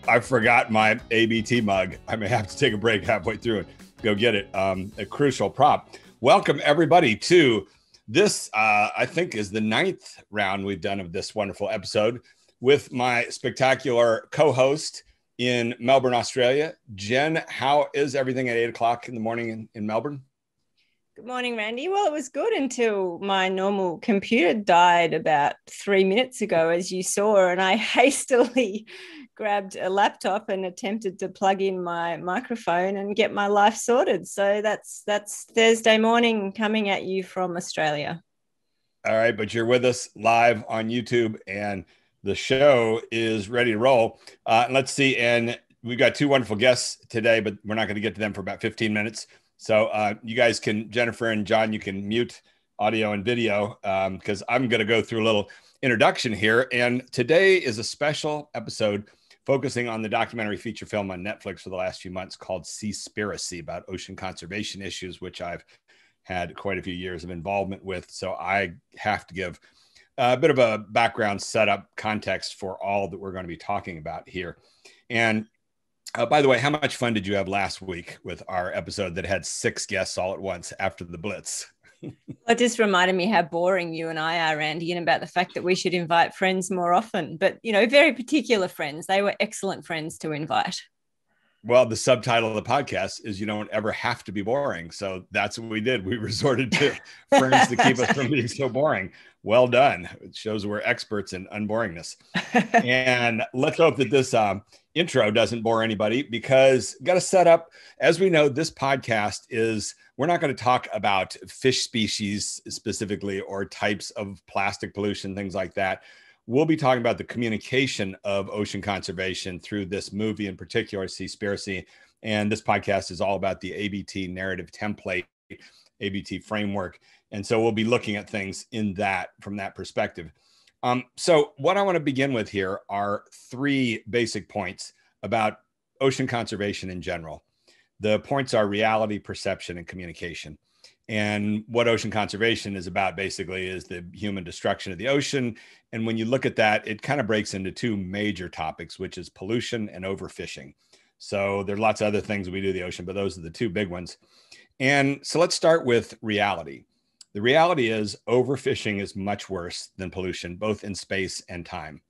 I forgot my ABT mug. I may have to take a break halfway through and go get it. A crucial prop. Welcome everybody to this, I think is the 9th round we've done of this wonderful episode with my spectacular co-host in Melbourne, Australia. Jen, how is everything at 8 o'clock in the morning in Melbourne? Good morning, Randy. Well, it was good until my normal computer died about 3 minutes ago, as you saw, and I hastily grabbed a laptop and attempted to plug in my microphone and get my life sorted. So that's Thursday morning coming at you from Australia. All right, but you're with us live on YouTube, and the show is ready to roll. Let's see, and we've got two wonderful guests today, but we're not going to get to them for about 15 minutes. So you guys can, Jennifer and John, you can mute audio and video because I'm going to go through a little introduction here. And today is a special episode focusing on the documentary feature film on Netflix for the last few months called Seaspiracy, about ocean conservation issues, which I've had quite a few years of involvement with. So I have to give a bit of a background setup context for all that we're going to be talking about here. And by the way, how much fun did you have last week with our episode that had 6 guests all at once after the Blitz? It just reminded me how boring you and I are, Randy, and about the fact that we should invite friends more often. But, you know, very particular friends. They were excellent friends to invite. Well, the subtitle of the podcast is "You Don't Ever Have to Be Boring." So that's what we did. We resorted to friends to keep us from being so boring. Well done. It shows we're experts in unboringness. And let's hope that this intro doesn't bore anybody, because got to set up, as we know, this podcast is, we're not going to talk about fish species specifically or types of plastic pollution, things like that. We'll be talking about the communication of ocean conservation through this movie, in particular, Seaspiracy. And this podcast is all about the ABT narrative template, ABT framework. And so we'll be looking at things in that, from that perspective. So what I want to begin with here are 3 basic points about ocean conservation in general. The points are reality, perception, and communication. And what ocean conservation is about basically is the human destruction of the ocean. And when you look at that, it kind of breaks into 2 major topics, which is pollution and overfishing. So there are lots of other things we do to the ocean, but those are the 2 big ones. And so let's start with reality. The reality is overfishing is much worse than pollution, both in space and time.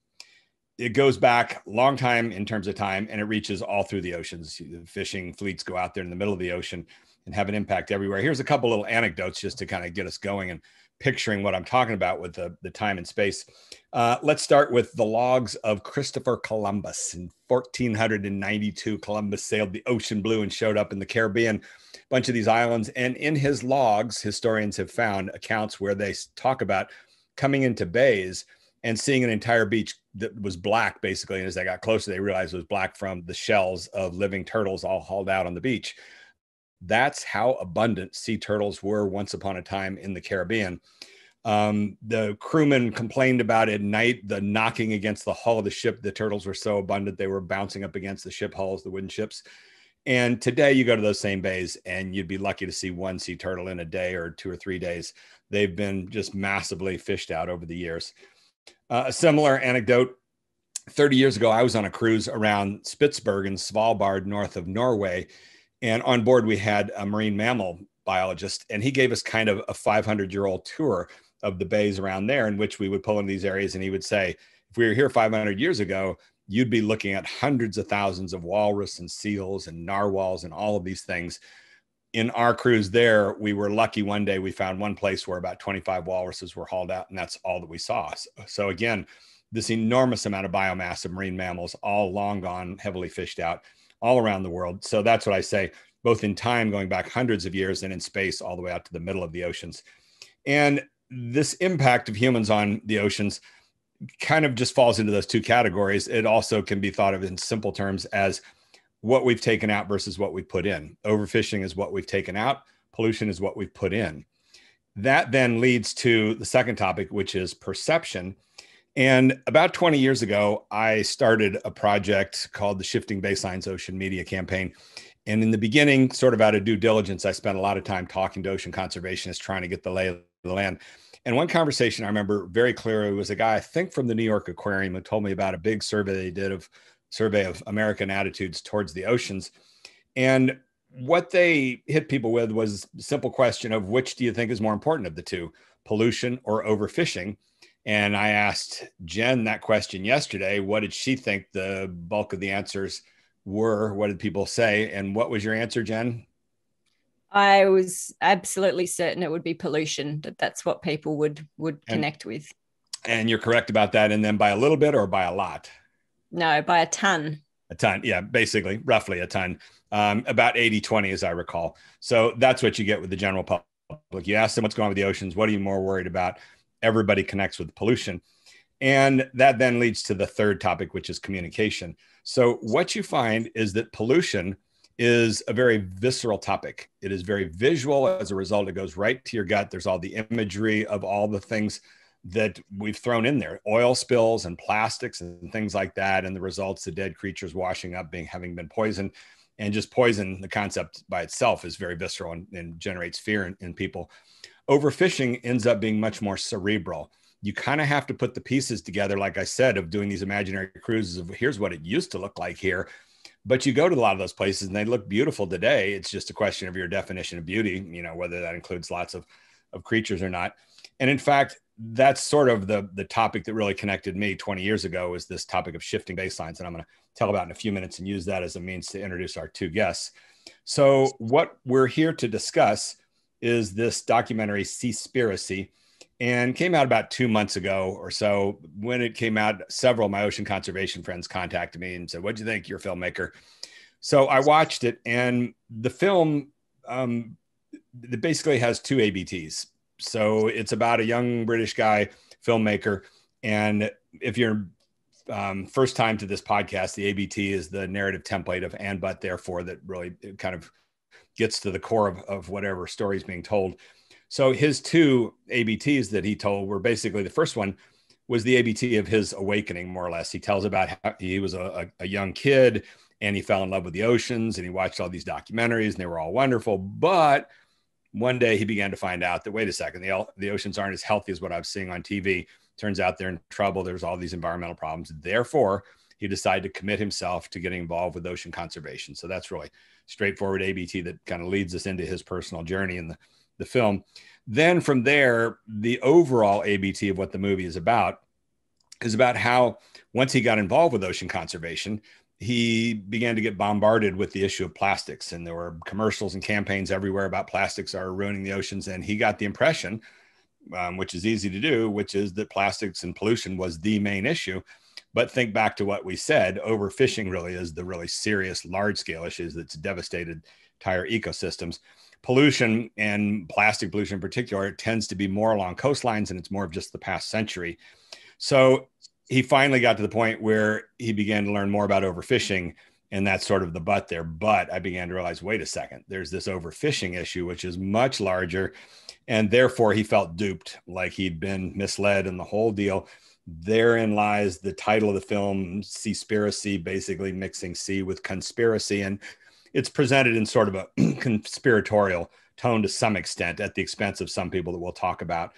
It goes back a long time in terms of time, and it reaches all through the oceans. Fishing fleets go out there in the middle of the ocean and have an impact everywhere. Here's a couple little anecdotes just to kind of get us going and picturing what I'm talking about with the time and space. Let's start with the logs of Christopher Columbus. In 1492, Columbus sailed the ocean blue and showed up in the Caribbean, a bunch of these islands. And in his logs, historians have found accounts where they talk about coming into bays and seeing an entire beach that was black, basically. And as they got closer, they realized it was black from the shells of living turtles all hauled out on the beach. That's how abundant sea turtles were once upon a time in the Caribbean. The crewmen complained about at night, the knocking against the hull of the ship. The turtles were so abundant, they were bouncing up against the ship hulls, the wooden ships. And today you go to those same bays and you'd be lucky to see 1 sea turtle in a day or 2 or 3 days. They've been just massively fished out over the years. A similar anecdote, 30 years ago, I was on a cruise around Spitsbergen, Svalbard, north of Norway. And on board, we had a marine mammal biologist, and he gave us kind of a 500-year-old tour of the bays around there, in which we would pull in these areas. And he would say, if we were here 500 years ago, you'd be looking at hundreds of thousands of walrus and seals and narwhals and all of these things. In our cruise there, we were lucky. One day we found one place where about 25 walruses were hauled out, and that's all that we saw. So again, this enormous amount of biomass of marine mammals, all long gone, heavily fished out all around the world. So that's what I say, both in time, going back hundreds of years, and in space, all the way out to the middle of the oceans. And this impact of humans on the oceans kind of just falls into those 2 categories. It also can be thought of in simple terms as what we've taken out versus what we've put in. Overfishing is what we've taken out. Pollution is what we've put in. That then leads to the second topic, which is perception. And about 20 years ago, I started a project called the Shifting Baselines Ocean Media Campaign. And in the beginning, sort of out of due diligence, I spent a lot of time talking to ocean conservationists, trying to get the lay of the land. And one conversation I remember very clearly was a guy, I think from the New York Aquarium, who told me about a big survey they did of survey of American attitudes towards the oceans. And what they hit people with was a simple question of which do you think is more important of the two, pollution or overfishing? And I asked Jen that question yesterday. What did she think the bulk of the answers were? What did people say? And what was your answer, Jen? I was absolutely certain it would be pollution, that's what people would connect with. And you're correct about that. And then by a little bit or by a lot? No, by a ton. A ton. Yeah, basically, roughly a ton. About 80-20, as I recall. So that's what you get with the general public. You ask them what's going on with the oceans. What are you more worried about? Everybody connects with pollution. And that then leads to the third topic, which is communication. So what you find is that pollution is a very visceral topic. It is very visual. As a result, it goes right to your gut. There's all the imagery of all the things that we've thrown in there, oil spills and plastics and things like that. And the results, the dead creatures washing up, having been poisoned. And just poison, the concept by itself is very visceral and generates fear in people. Overfishing ends up being much more cerebral. You kind of have to put the pieces together, like I said, of doing these imaginary cruises of here's what it used to look like here. But you go to a lot of those places and they look beautiful today. It's just a question of your definition of beauty, whether that includes lots of creatures or not. And in fact, that's sort of the topic that really connected me 20 years ago, is this topic of shifting baselines. And I'm going to tell about in a few minutes and use that as a means to introduce our two guests. So what we're here to discuss is this documentary Seaspiracy, and came out about 2 months ago or so. When it came out, several of my ocean conservation friends contacted me and said, "What'd you think? You're a filmmaker." So I watched it, and the film it basically has two ABTs. So it's about a young British guy, filmmaker. And if you're first time to this podcast, the ABT is the narrative template of and, but, therefore, that really kind of gets to the core of whatever story is being told. So his two ABTs that he told were basically, the first one was the ABT of his awakening, more or less. He tells about how he was a young kid and he fell in love with the oceans and he watched all these documentaries and they were all wonderful. But one day he began to find out that, wait a second, the oceans aren't as healthy as what I was seeing on TV. Turns out they're in trouble. There's all these environmental problems. Therefore, he decided to commit himself to getting involved with ocean conservation. So that's really straightforward ABT that kind of leads us into his personal journey in the film. Then from there, the overall ABT of what the movie is about how once he got involved with ocean conservation, he began to get bombarded with the issue of plastics. And there were commercials and campaigns everywhere about plastics are ruining the oceans. And he got the impression, which is easy to do, which is that plastics and pollution was the main issue. But think back to what we said, overfishing really is the really serious large-scale issues that's devastated entire ecosystems. Pollution, and plastic pollution in particular, tends to be more along coastlines, and it's more of just the past century. So he finally got to the point where he began to learn more about overfishing, and that's sort of the but there. But I began to realize, wait a second, there's this overfishing issue, which is much larger, and therefore he felt duped, like he'd been misled in the whole deal. Therein lies the title of the film, Seaspiracy, basically mixing sea with conspiracy. And it's presented in sort of a conspiratorial tone to some extent at the expense of some people that we'll talk about.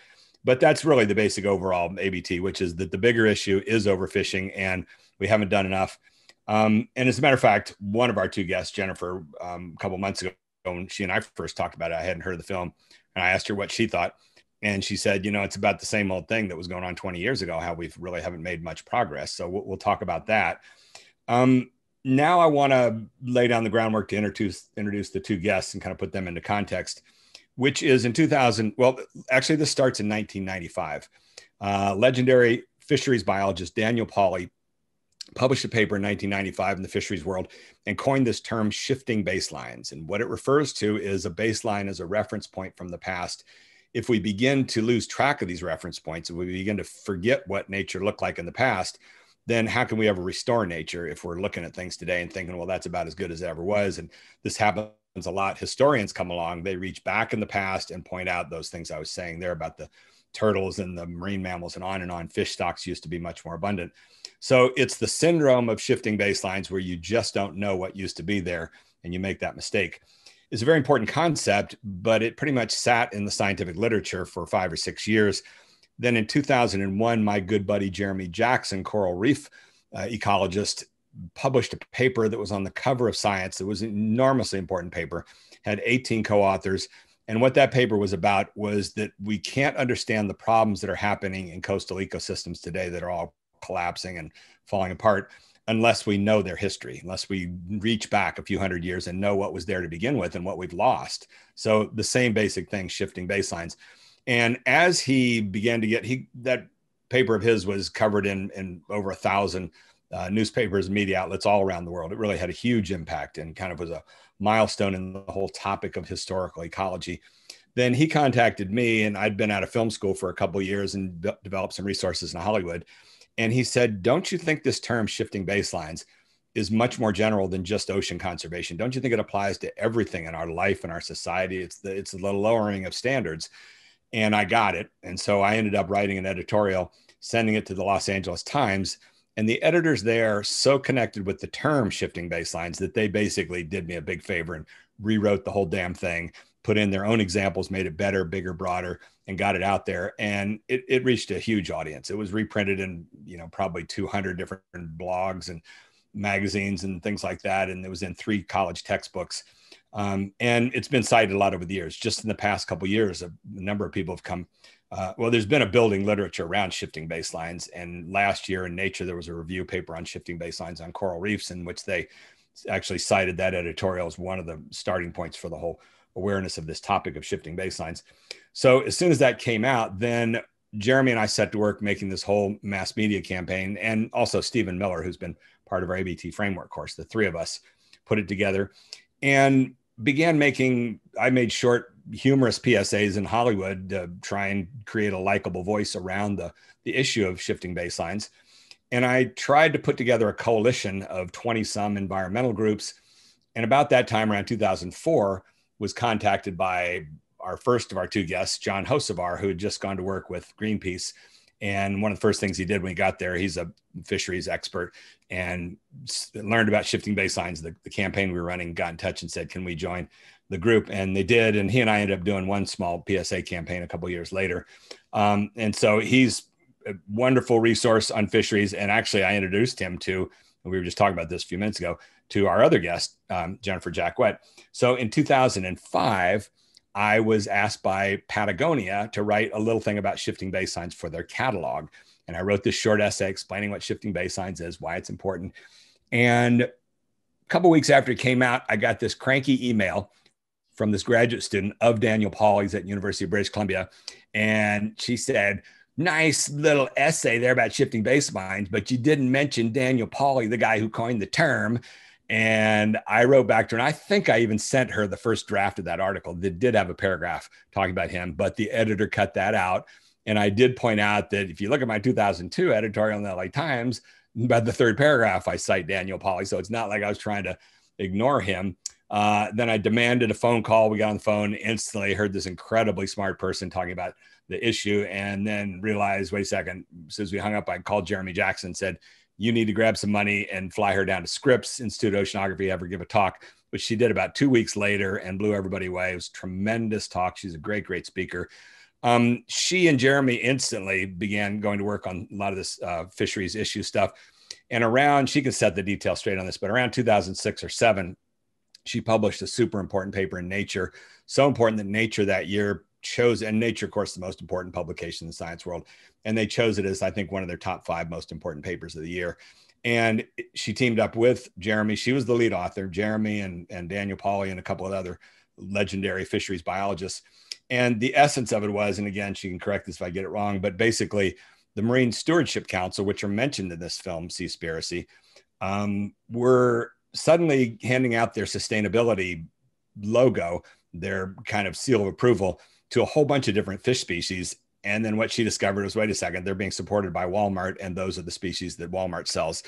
But that's really the basic overall ABT, which is that the bigger issue is overfishing and we haven't done enough. And as a matter of fact, one of our two guests, Jennifer, a couple months ago, when she and I first talked about it, I hadn't heard of the film. And I asked her what she thought. And she said, it's about the same old thing that was going on 20 years ago, how we really haven't made much progress. So we'll talk about that. Now I want to lay down the groundwork to introduce the two guests and kind of put them into context, which is in 2000. Well, actually, this starts in 1995. Legendary fisheries biologist Daniel Pauly published a paper in 1995 in the fisheries world and coined this term shifting baselines. And what it refers to is a baseline as a reference point from the past. If we begin to lose track of these reference points, if we begin to forget what nature looked like in the past, then how can we ever restore nature if we're looking at things today and thinking, well, that's about as good as it ever was? And this happens a lot. Historians come along, they reach back in the past and point out those things I was saying there about the turtles and the marine mammals and on. Fish stocks used to be much more abundant. So it's the syndrome of shifting baselines where you just don't know what used to be there and you make that mistake. It's a very important concept, but it pretty much sat in the scientific literature for 5 or 6 years. Then in 2001, my good buddy Jeremy Jackson, coral reef ecologist, published a paper that was on the cover of Science. It was an enormously important paper, had 18 co-authors. And what that paper was about was that we can't understand the problems that are happening in coastal ecosystems today that are all collapsing and falling apart unless we know their history, unless we reach back a few hundred years and know what was there to begin with and what we've lost. So the same basic thing, shifting baselines. And as he began to get, that paper of his was covered in over 1,000 newspapers and media outlets all around the world. It really had a huge impact and kind of was a milestone in the whole topic of historical ecology. Then he contacted me, and I'd been out of film school for a couple of years and developed some resources in Hollywood. And he said, don't you think this term shifting baselines is much more general than just ocean conservation? Don't you think it applies to everything in our life and our society? It's the lowering of standards. And I got it. And so I ended up writing an editorial, sending it to the Los Angeles Times. And the editors there so connected with the term shifting baselines that they basically did me a big favor and rewrote the whole damn thing, put in their own examples, made it better, bigger, broader, and got it out there. And it reached a huge audience. It was reprinted in, probably 200 different blogs and magazines and things like that. And it was in 3 college textbooks. And it's been cited a lot over the years. Just in the past couple of years, a number of people have come. There's been a building literature around shifting baselines. And last year in Nature, there was a review paper on shifting baselines on coral reefs, in which they actually cited that editorial as one of the starting points for the whole awareness of this topic of shifting baselines. So as soon as that came out, then Jeremy and I set to work making this whole mass media campaign, and also Stephen Miller, who's been part of our ABT framework course. The 3 of us put it together and began I made short, humorous PSAs in Hollywood to try and create a likable voice around the issue of shifting baselines. And I tried to put together a coalition of 20 some environmental groups. And about that time, around 2004, was contacted by our first of our 2 guests, John Hocevar, who had just gone to work with Greenpeace. And one of the first things he did when he got there, he's a fisheries expert, and learned about shifting baselines. The campaign we were running, got in touch and said, can we join the group? And they did. And he and I ended up doing one small PSA campaign a couple of years later. And so he's a wonderful resource on fisheries. And actually, I introduced him to, we were just talking about this a few minutes ago, to our other guest, Jennifer Jacquet. So in 2005, I was asked by Patagonia to write a little thing about shifting baselines for their catalog. And I wrote this short essay explaining what shifting baselines is, why it's important. And a couple of weeks after it came out, I got this cranky email from this graduate student of Daniel Pauly's at University of British Columbia. And she said, nice little essay there about shifting baselines, but you didn't mention Daniel Pauly, the guy who coined the term. And I wrote back to her, and I think I even sent her the first draft of that article that did have a paragraph talking about him, but the editor cut that out. And I did point out that if you look at my 2002 editorial in the LA Times, about the 3rd paragraph, I cite Daniel Pauly. So it's not like I was trying to ignore him. Then I demanded a phone call. We got on the phone, instantly heard this incredibly smart person talking about the issue, and then realized, wait a second, as soon as we hung up, I called Jeremy Jackson and said, you need to grab some money and fly her down to Scripps Institute of Oceanography, have her give a talk, which she did about 2 weeks later and blew everybody away. It was a tremendous talk. She's a great, great speaker. She and Jeremy instantly began going to work on a lot of this fisheries issue stuff. And around, she can set the details straight on this, but around 2006 or 7, she published a super important paper in Nature. So important that Nature that year chose, and Nature, of course, the most important publication in the science world. And they chose it as, I think, one of their top 5 most important papers of the year. And she teamed up with Jeremy. She was the lead author, Jeremy and Daniel Pauly and a couple of other legendary fisheries biologists. And the essence of it was, and again, she can correct this if I get it wrong, but basically the Marine Stewardship Council, which are mentioned in this film, Seaspiracy, were suddenly handing out their sustainability logo, their kind of seal of approval, to a whole bunch of different fish species. And then what she discovered was, wait a second, they're being supported by Walmart, and those are the species that Walmart sells.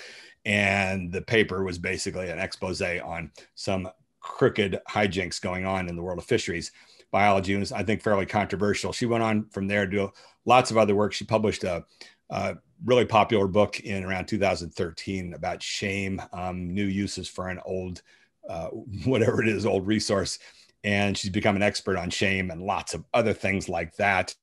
And the paper was basically an expose on some crooked hijinks going on in the world of fisheries biology. It was, I think, fairly controversial. She went on from there to do lots of other work. She published a really popular book in around 2013 about shame, new uses for an old, whatever it is, old resource. And she's become an expert on shame and lots of other things like that.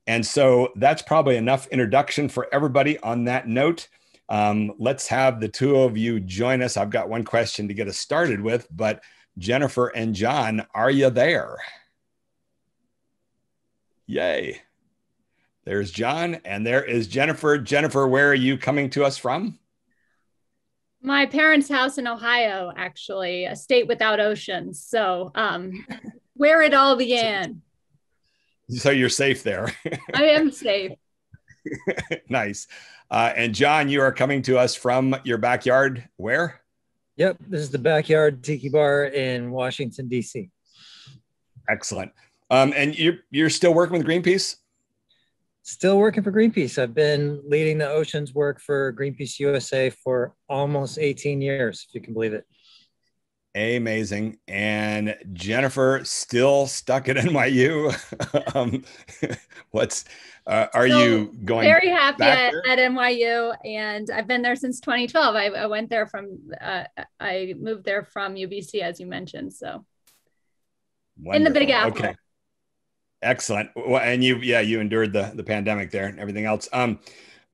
And so that's probably enough introduction for everybody on that note. Let's have the two of you join us. I've got one question to get us started with, but Jennifer and John, are you there? Yay. There's John and there is Jennifer. Jennifer, where are you coming to us from? My parents' house in Ohio, actually, a state without oceans. So where it all began. So you're safe there. I am safe. Nice. And John, you are coming to us from your backyard. Where? Yep, this is the Backyard Tiki Bar in Washington, D.C. Excellent. And you're still working with Greenpeace? Still working for Greenpeace. I've been leading the oceans work for Greenpeace USA for almost 18 years, if you can believe it. Amazing. And Jennifer, still stuck at NYU. Are you going very happy at NYU, and I've been there since 2012. I went there I moved there from UBC, as you mentioned. So wonderful. In the Big Apple. Okay. Excellent. Well, and you endured the pandemic there and everything else.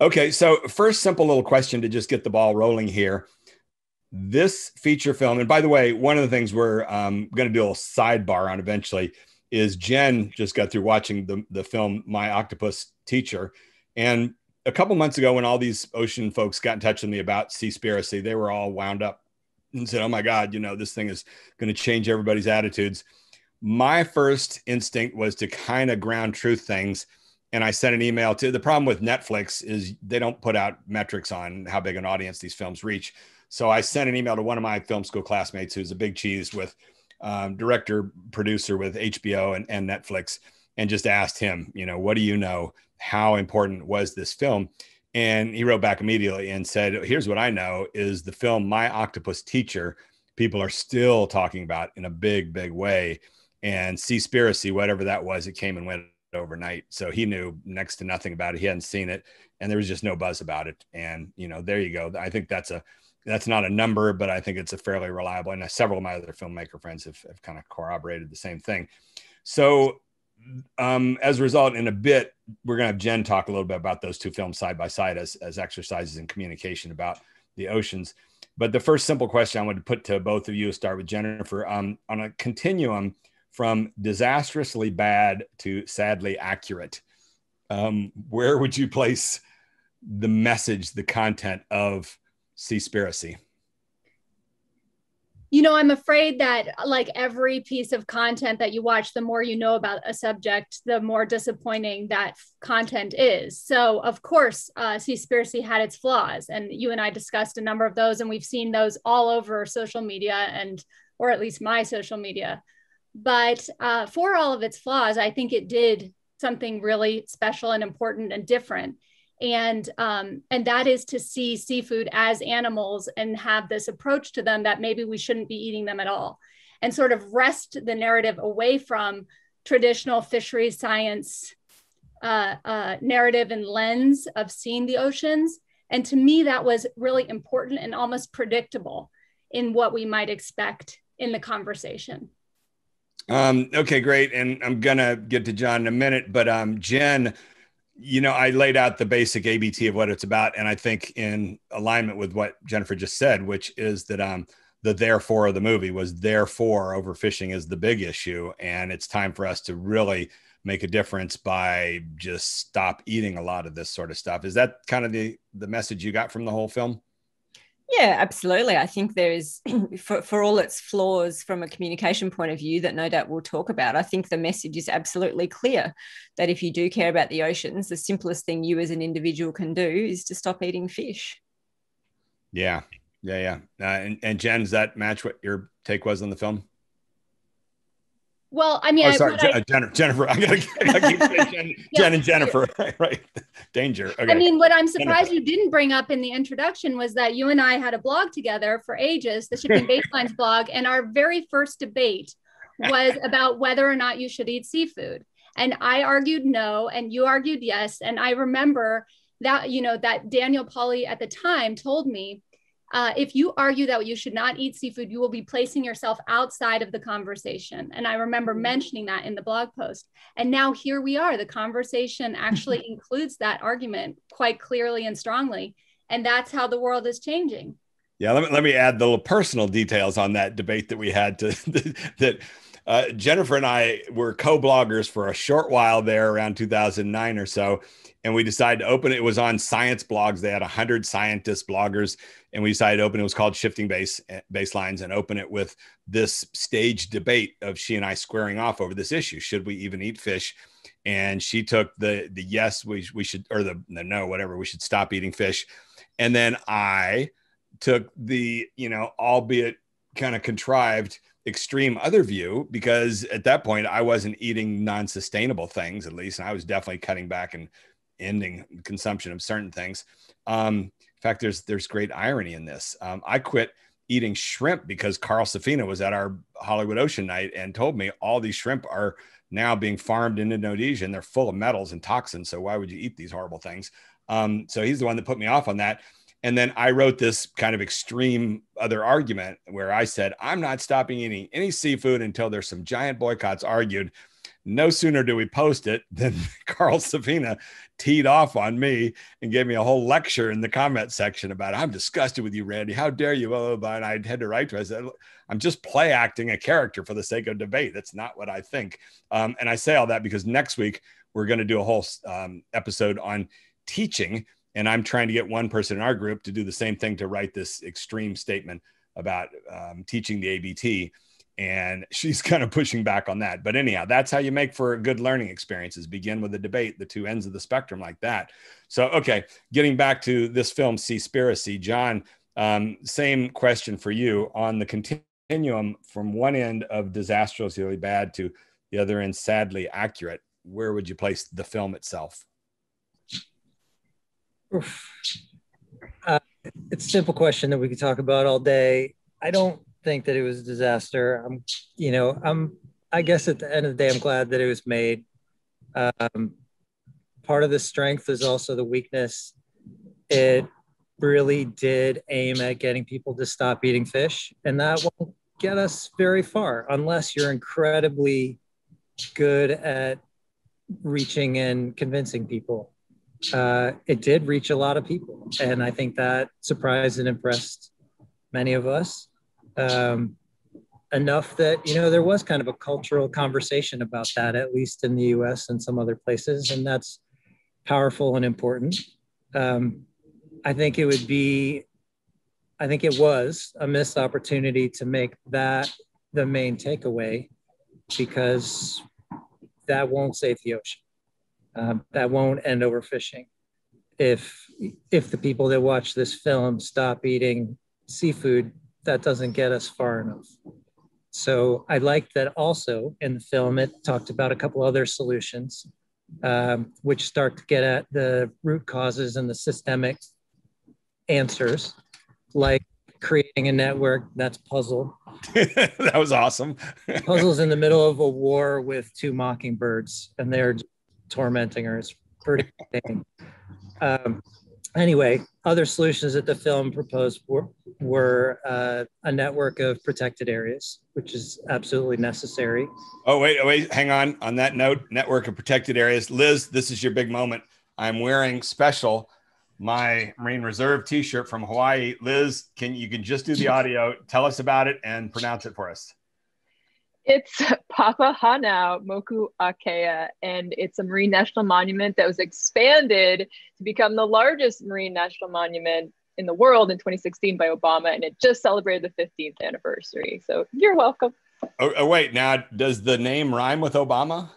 Okay. So first simple little question to just get the ball rolling here. This feature film, and by the way, one of the things we're going to do a little sidebar on eventually is Jen just got through watching the film, My Octopus Teacher. And a couple months ago, when all these ocean folks got in touch with me about Seaspiracy, they were all wound up and said, oh my God, this thing is going to change everybody's attitudes. My first instinct was to kind of ground truth things. And I sent an email to the problem with Netflix is they don't put out metrics on how big an audience these films reach. So I sent an email to one of my film school classmates who's a big cheese with director, producer with HBO and Netflix, and just asked him, what do you know? How important was this film? And he wrote back immediately and said, here's what I know is the film, My Octopus Teacher, people are still talking about in a big, big way. And Seaspiracy, whatever that was, it came and went overnight. So he knew next to nothing about it. He hadn't seen it and there was just no buzz about it. And, there you go. I think that's not a number, but I think it's a fairly reliable, and several of my other filmmaker friends have kind of corroborated the same thing. So as a result, in a bit, we're going to have Jen talk a little bit about those two films side by side as exercises in communication about the oceans. But the first simple question I want to put to both of you, start with Jennifer, on a continuum from disastrously bad to sadly accurate, where would you place the message, the content of Seaspiracy? I'm afraid that like every piece of content that you watch, the more you know about a subject, the more disappointing that content is. So of course, Seaspiracy had its flaws, and you and I discussed a number of those, and we've seen those all over social media or at least my social media. But for all of its flaws, I think it did something really special and important and different. And that is to see seafood as animals and have this approach to them that maybe we shouldn't be eating them at all, and sort of wrest the narrative away from traditional fisheries science narrative and lens of seeing the oceans. And to me, that was really important and almost predictable in what we might expect in the conversation. Okay, great. And I'm going to get to John in a minute, but Jen, I laid out the basic ABT of what it's about. And I think in alignment with what Jennifer just said, which is that the therefore of the movie was therefore overfishing is the big issue. And it's time for us to really make a difference by just stop eating a lot of this sort of stuff. Is that kind of the message you got from the whole film? Yeah, absolutely. I think there is, for all its flaws from a communication point of view that no doubt we'll talk about, I think the message is absolutely clear that if you do care about the oceans, the simplest thing you as an individual can do is to stop eating fish. Yeah. And Jen, does that match what your take was on the film? Well, I mean, Jennifer. I gotta keep saying Jen and Jennifer. Right. Danger. Okay. I mean, what I'm surprised you didn't bring up in the introduction was that you and I had a blog together for ages, the Shipping Baselines blog, and our very first debate was about whether or not you should eat seafood. And I argued no, and you argued yes. And I remember that, that Daniel Pauly at the time told me, if you argue that you should not eat seafood, you will be placing yourself outside of the conversation. And I remember mentioning that in the blog post. And now here we are. The conversation actually includes that argument quite clearly and strongly. And that's how the world is changing. Yeah, let me add the little personal details on that debate that we had that Jennifer and I were co-bloggers for a short while there around 2009 or so. And we decided to open it. It was on science blogs. They had 100 scientist bloggers. And we decided to open it. It was called Shifting Baselines, and open it with this staged debate of she and I squaring off over this issue. Should we even eat fish? And she took the yes, we should, or the no, whatever, we should stop eating fish. And then I took the, albeit kind of contrived extreme other view, because at that point I wasn't eating non-sustainable things, at least. And I was definitely cutting back and ending consumption of certain things. In fact, there's great irony in this. I quit eating shrimp because Carl Safina was at our Hollywood Ocean Night and told me all these shrimp are now being farmed in Indonesia and they're full of metals and toxins. So why would you eat these horrible things? So he's the one that put me off on that. And then I wrote this kind of extreme other argument where I said, I'm not stopping eating any seafood until there's some giant boycotts argued. No sooner do we post it than Carl Safina teed off on me and gave me a whole lecture in the comment section about, I'm disgusted with you, Randy. How dare you? Blah, blah, blah. And I had to write to her. I said, I'm just play acting a character for the sake of debate. That's not what I think. And I say all that because next week we're going to do a whole episode on teaching. And I'm trying to get one person in our group to do the same thing, to write this extreme statement about teaching the ABT. And she's kind of pushing back on that. But anyhow, that's how you make for good learning experiences. Begin with a debate, the two ends of the spectrum like that. So, okay, getting back to this film, Seaspiracy, John, same question for you. On the continuum from one end of disastrously bad to the other end sadly accurate, where would you place the film itself? It's a simple question that we could talk about all day. I don't think that it was a disaster. I guess at the end of the day, I'm glad that it was made. Part of the strength is also the weakness. It really did aim at getting people to stop eating fish, and that won't get us very far unless you're incredibly good at reaching and convincing people. It did reach a lot of people, and I think that surprised and impressed many of us. Enough that, there was kind of a cultural conversation about that, at least in the US and some other places, and that's powerful and important. I think it was a missed opportunity to make that the main takeaway, because that won't save the ocean. That won't end overfishing. If the people that watch this film stop eating seafood, that doesn't get us far enough. So I like that also in the film, it talked about a couple other solutions, which start to get at the root causes and the systemic answers, like creating a network that's puzzle. That was awesome. Puzzle's in the middle of a war with two mockingbirds, and they're tormenting her. It's pretty insane. Anyway, other solutions that the film proposed were a network of protected areas, which is absolutely necessary. Oh, wait, hang on that note, network of protected areas. Liz, this is your big moment. I'm wearing special my Marine Reserve t-shirt from Hawaii. Liz, you can just do the audio. Tell us about it and pronounce it for us. It's Papahanau Moku Akea, and it's a marine national monument that was expanded to become the largest marine national monument in the world in 2016 by Obama, and it just celebrated the 15th anniversary. So you're welcome. Oh wait, now does the name rhyme with Obama?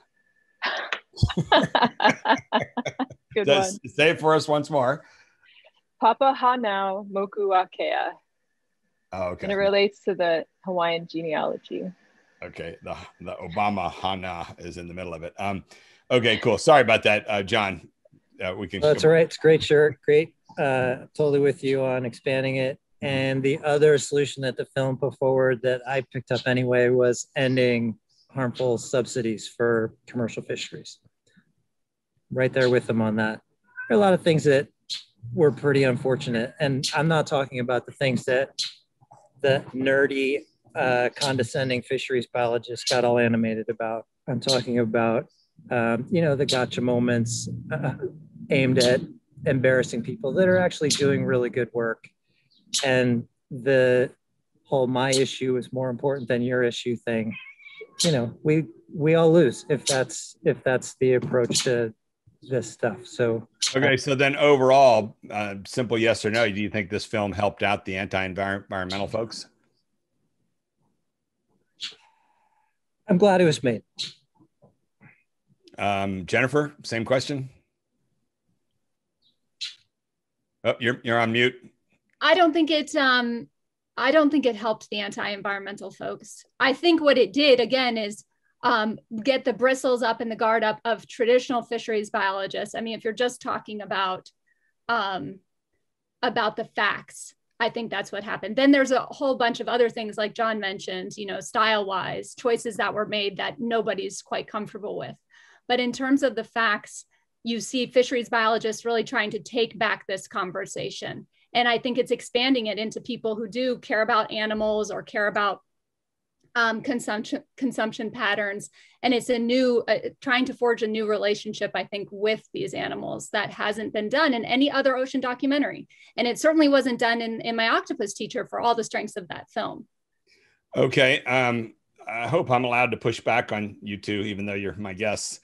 Good one. Say it for us once more. Papahanau Moku Akea. Oh, okay. And it relates to the Hawaiian genealogy. Okay, the Obama Hana is in the middle of it. Okay, cool. Sorry about that, John. We can. That's all right. It's a great shirt. Great. Totally with you on expanding it. And the other solution that the film put forward that I picked up anyway was ending harmful subsidies for commercial fisheries. Right there with them on that. There are a lot of things that were pretty unfortunate, and I'm not talking about the things that the nerdy, condescending fisheries biologists got all animated about. I'm talking about, the gotcha moments aimed at embarrassing people that are actually doing really good work. And the whole "my issue is more important than your issue" thing, you know, we all lose if that's the approach to this stuff. So okay, so then overall, simple yes or no, do you think this film helped out the anti-environmental folks? I'm glad it was made. Jennifer, same question. Oh, you're on mute. I don't think it helped the anti-environmental folks. I think what it did, again, is get the bristles up and the guard up of traditional fisheries biologists. I mean, if you're just talking about the facts, I think that's what happened. Then there's a whole bunch of other things, like John mentioned, you know, style-wise, choices that were made that nobody's quite comfortable with. But in terms of the facts, you see fisheries biologists really trying to take back this conversation. And I think it's expanding it into people who do care about animals or care about consumption patterns. And it's a new, trying to forge a new relationship, I think, with these animals that hasn't been done in any other ocean documentary. And it certainly wasn't done in my Octopus Teacher, for all the strengths of that film. Okay. I hope I'm allowed to push back on you two, even though you're my guests.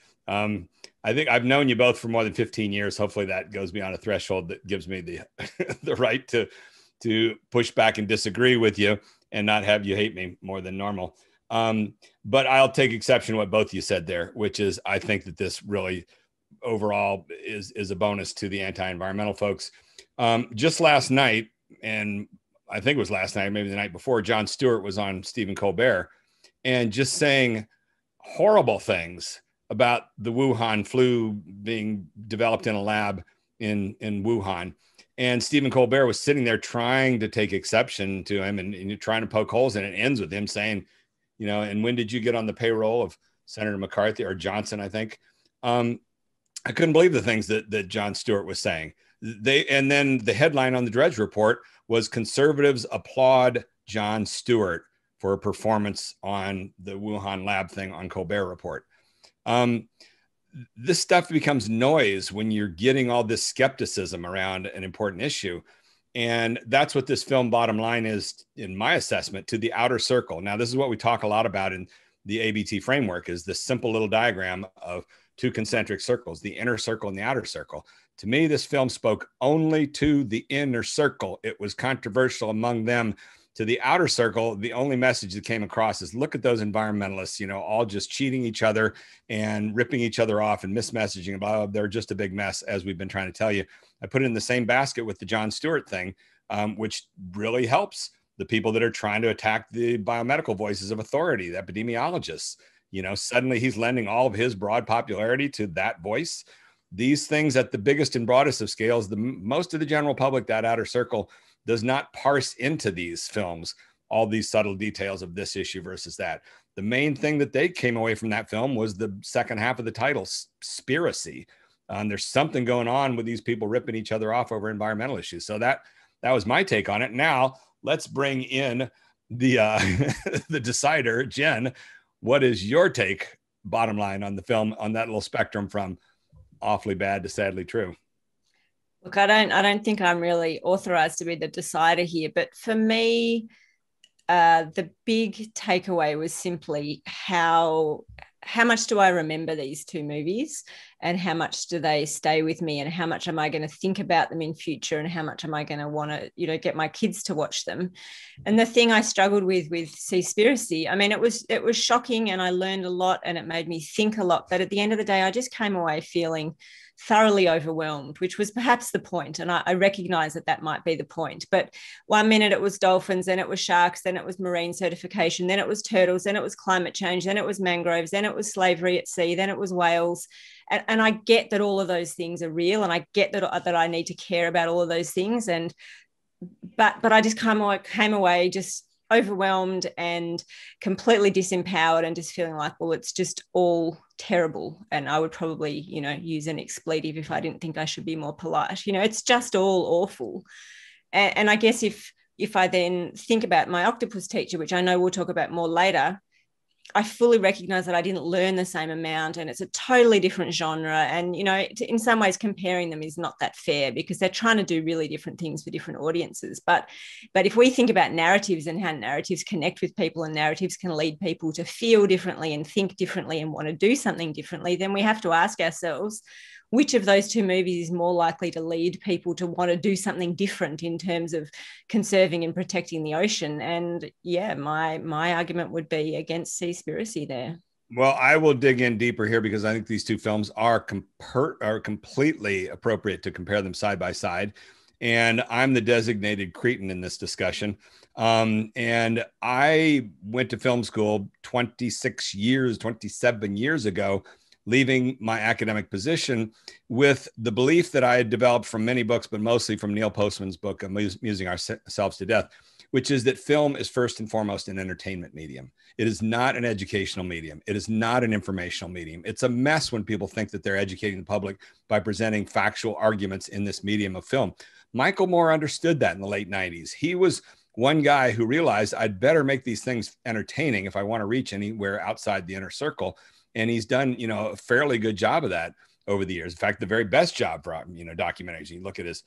I think I've known you both for more than 15 years. Hopefully that goes beyond a threshold that gives me the the right to push back and disagree with you and not have you hate me more than normal. But I'll take exception to what both of you said there, which is I think that this really overall is a bonus to the anti-environmental folks. Just last night, and I think it was last night, maybe the night before, Jon Stewart was on Stephen Colbert and just saying horrible things about the Wuhan flu being developed in a lab in Wuhan. And Stephen Colbert was sitting there trying to take exception to him and trying to poke holes in it. It ends with him saying, you know, and when did you get on the payroll of Senator McCarthy or Johnson, I think? I couldn't believe the things that Jon Stewart was saying. And then the headline on the Dredge Report was "Conservatives applaud Jon Stewart for a performance on the Wuhan lab thing on Colbert Report." This stuff becomes noise when you're getting all this skepticism around an important issue. And that's what this film, bottom line, is, in my assessment, to the outer circle. Now, this is what we talk a lot about in the ABT framework, is this simple little diagram of two concentric circles, the inner circle and the outer circle. To me, this film spoke only to the inner circle. It was controversial among them. To the outer circle, the only message that came across is, look at those environmentalists, you know, all just cheating each other and ripping each other off and mismessaging. Blah, blah, they're just a big mess, as we've been trying to tell you. I put it in the same basket with the Jon Stewart thing, which really helps the people that are trying to attack the biomedical voices of authority, the epidemiologists. You know, suddenly he's lending all of his broad popularity to that voice. These things at the biggest and broadest of scales, most of the general public, that outer circle, does not parse into these films all these subtle details of this issue versus that. The main thing that they came away from that film was the second half of the title, Seaspiracy. There's something going on with these people ripping each other off over environmental issues. So that was my take on it. Now let's bring in the the decider, Jen. What is your take, bottom line, on the film, on that little spectrum from awfully bad to sadly true? Look, I don't think I'm really authorized to be the decider here, but for me, the big takeaway was simply how much do I remember these two movies, and how much do they stay with me, and how much am I going to think about them in future, and how much am I going to want to, you know, get my kids to watch them. And the thing I struggled with Seaspiracy, I mean, it was shocking, and I learned a lot, and it made me think a lot. But at the end of the day, I just came away feeling thoroughly overwhelmed, which was perhaps the point. And I recognize that might be the point. But 1 minute it was dolphins, then it was sharks, then it was marine certification, then it was turtles, then it was climate change, then it was mangroves, then it was slavery at sea, then it was whales. And I get that all of those things are real, and I get that I need to care about all of those things. But I just came away just overwhelmed and completely disempowered, and just feeling like, well, it's just all terrible. And I would probably, you know, use an expletive if I didn't think I should be more polite. You know, it's just all awful. And I guess if I then think about my Octopus Teacher, which I know we'll talk about more later, I fully recognize that I didn't learn the same amount, and it's a totally different genre. And, you know, in some ways comparing them is not that fair because they're trying to do really different things for different audiences. But if we think about narratives and how narratives connect with people, and narratives can lead people to feel differently and think differently and want to do something differently, then we have to ask ourselves, which of those two movies is more likely to lead people to want to do something different in terms of conserving and protecting the ocean? And yeah, my argument would be against Seaspiracy there. Well, I will dig in deeper here because I think these two films are completely appropriate to compare them side by side. And I'm the designated cretin in this discussion. And I went to film school 27 years ago, leaving my academic position with the belief that I had developed from many books, but mostly from Neil Postman's book, Amusing Ourselves to Death, which is that film is first and foremost an entertainment medium. It is not an educational medium. It is not an informational medium. It's a mess when people think that they're educating the public by presenting factual arguments in this medium of film. Michael Moore understood that in the late 90s. He was one guy who realized I'd better make these things entertaining if I want to reach anywhere outside the inner circle. And he's done, you know, a fairly good job of that over the years. In fact, the very best job for, you know, documentaries. You look at his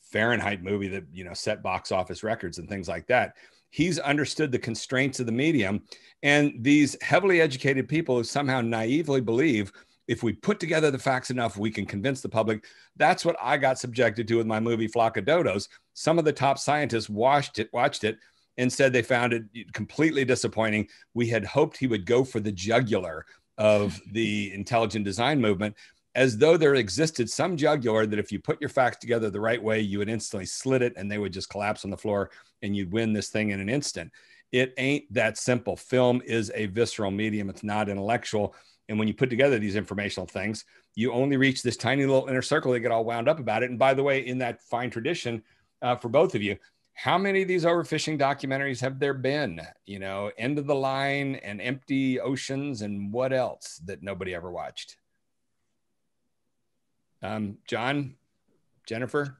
Fahrenheit movie that, you know, set box office records and things like that. He's understood the constraints of the medium. And these heavily educated people who somehow naively believe if we put together the facts enough, we can convince the public. That's what I got subjected to with my movie Flock of Dodos. Some of the top scientists watched it and said they found it completely disappointing. We had hoped he would go for the jugular of the intelligent design movement, as though there existed some jugular that if you put your facts together the right way, you would instantly slit it and they would just collapse on the floor and you'd win this thing in an instant. It ain't that simple. Film is a visceral medium. It's not intellectual. And when you put together these informational things, you only reach this tiny little inner circle. They get all wound up about it. And by the way, in that fine tradition for both of you, how many of these overfishing documentaries have there been? You know, End of the Line and Empty Oceans and what else that nobody ever watched? John, Jennifer?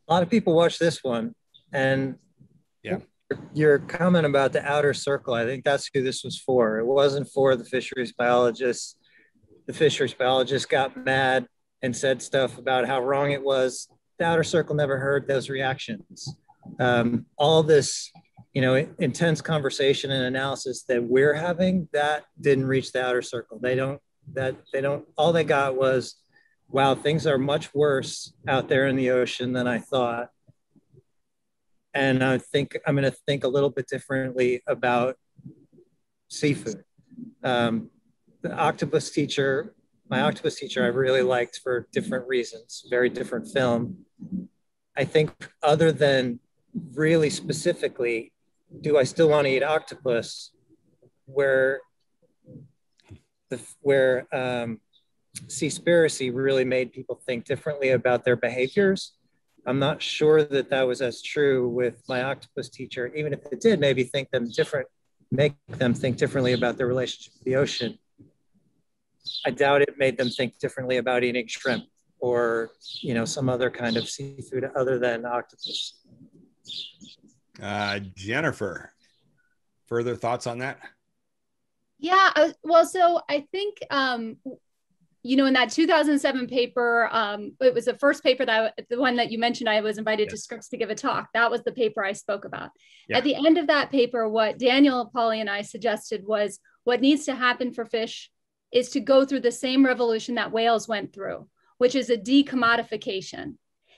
A lot of people watch this one. And yeah, your comment about the outer circle, I think that's who this was for. It wasn't for the fisheries biologists. The fisheries biologists got mad and said stuff about how wrong it was. The outer circle never heard those reactions. All this, you know, intense conversation and analysis that we're having, that didn't reach the outer circle. All they got was, wow, things are much worse out there in the ocean than I thought. And I think I'm going to think a little bit differently about seafood. My Octopus Teacher, I really liked for different reasons, very different film. I think other than really specifically, do I still want to eat octopus? Where Seaspiracy really made people think differently about their behaviors. I'm not sure that that was as true with My Octopus Teacher, even if it did maybe make them think differently about their relationship with the ocean. I doubt it made them think differently about eating shrimp or, you know, some other kind of seafood other than octopus. Jennifer, further thoughts on that? Yeah, well, so I think, you know, in that 2007 paper, it was the first paper the one that you mentioned, I was invited to Scripps to give a talk. That was the paper I spoke about. Yeah. At the end of that paper, what Daniel, Polly, and I suggested was what needs to happen for fish is to go through the same revolution that whales went through, which is a decommodification.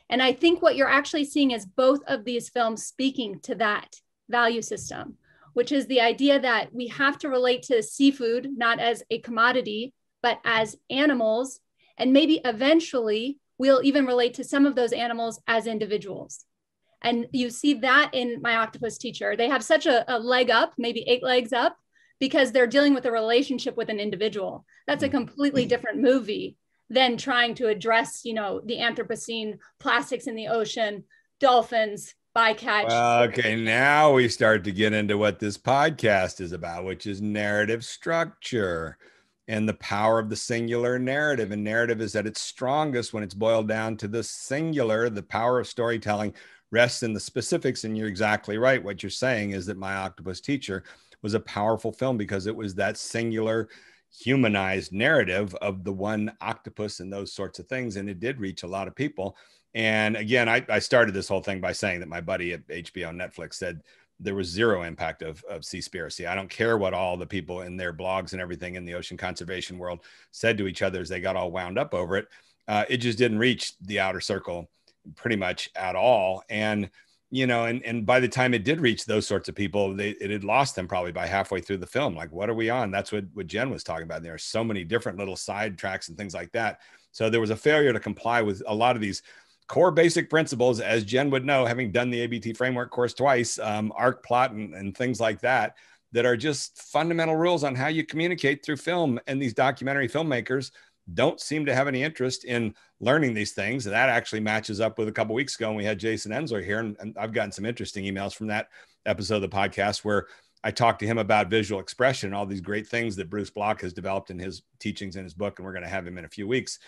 And I think what you're actually seeing is both of these films speaking to that value system, which is the idea that we have to relate to seafood, not as a commodity, but as animals. And maybe eventually we'll even relate to some of those animals as individuals. And you see that in My Octopus Teacher. They have such a leg up, maybe 8 legs up, because they're dealing with a relationship with an individual. That's a completely different movie than trying to address, you know, the Anthropocene, plastics in the ocean, dolphins, bycatch. Well, okay, now we start to get into what this podcast is about, which is narrative structure and the power of the singular narrative. And narrative is at its strongest when it's boiled down to the singular. The power of storytelling rests in the specifics. And you're exactly right. What you're saying is that My Octopus Teacher was a powerful film because it was that singular humanized narrative of the one octopus and those sorts of things. And it did reach a lot of people. And again, I started this whole thing by saying that my buddy at HBO and Netflix said there was zero impact of Seaspiracy. I don't care what all the people in their blogs and everything in the ocean conservation world said to each other as they got all wound up over it. It just didn't reach the outer circle pretty much at all. And, you know, and by the time it did reach those sorts of people, it had lost them probably by halfway through the film. Like, what are we on? That's what Jen was talking about. There are so many different little side tracks and things like that. So there was a failure to comply with a lot of these core basic principles, as Jen would know, having done the ABT framework course twice, arc plot and things like that, that are just fundamental rules on how you communicate through film. And these documentary filmmakers don't seem to have any interest in learning these things. And that actually matches up with a couple of weeks ago when we had Jason Ensler here. And I've gotten some interesting emails from that episode of the podcast where I talked to him about visual expression and all these great things that Bruce Block has developed in his teachings in his book. And we're going to have him in a few weeks.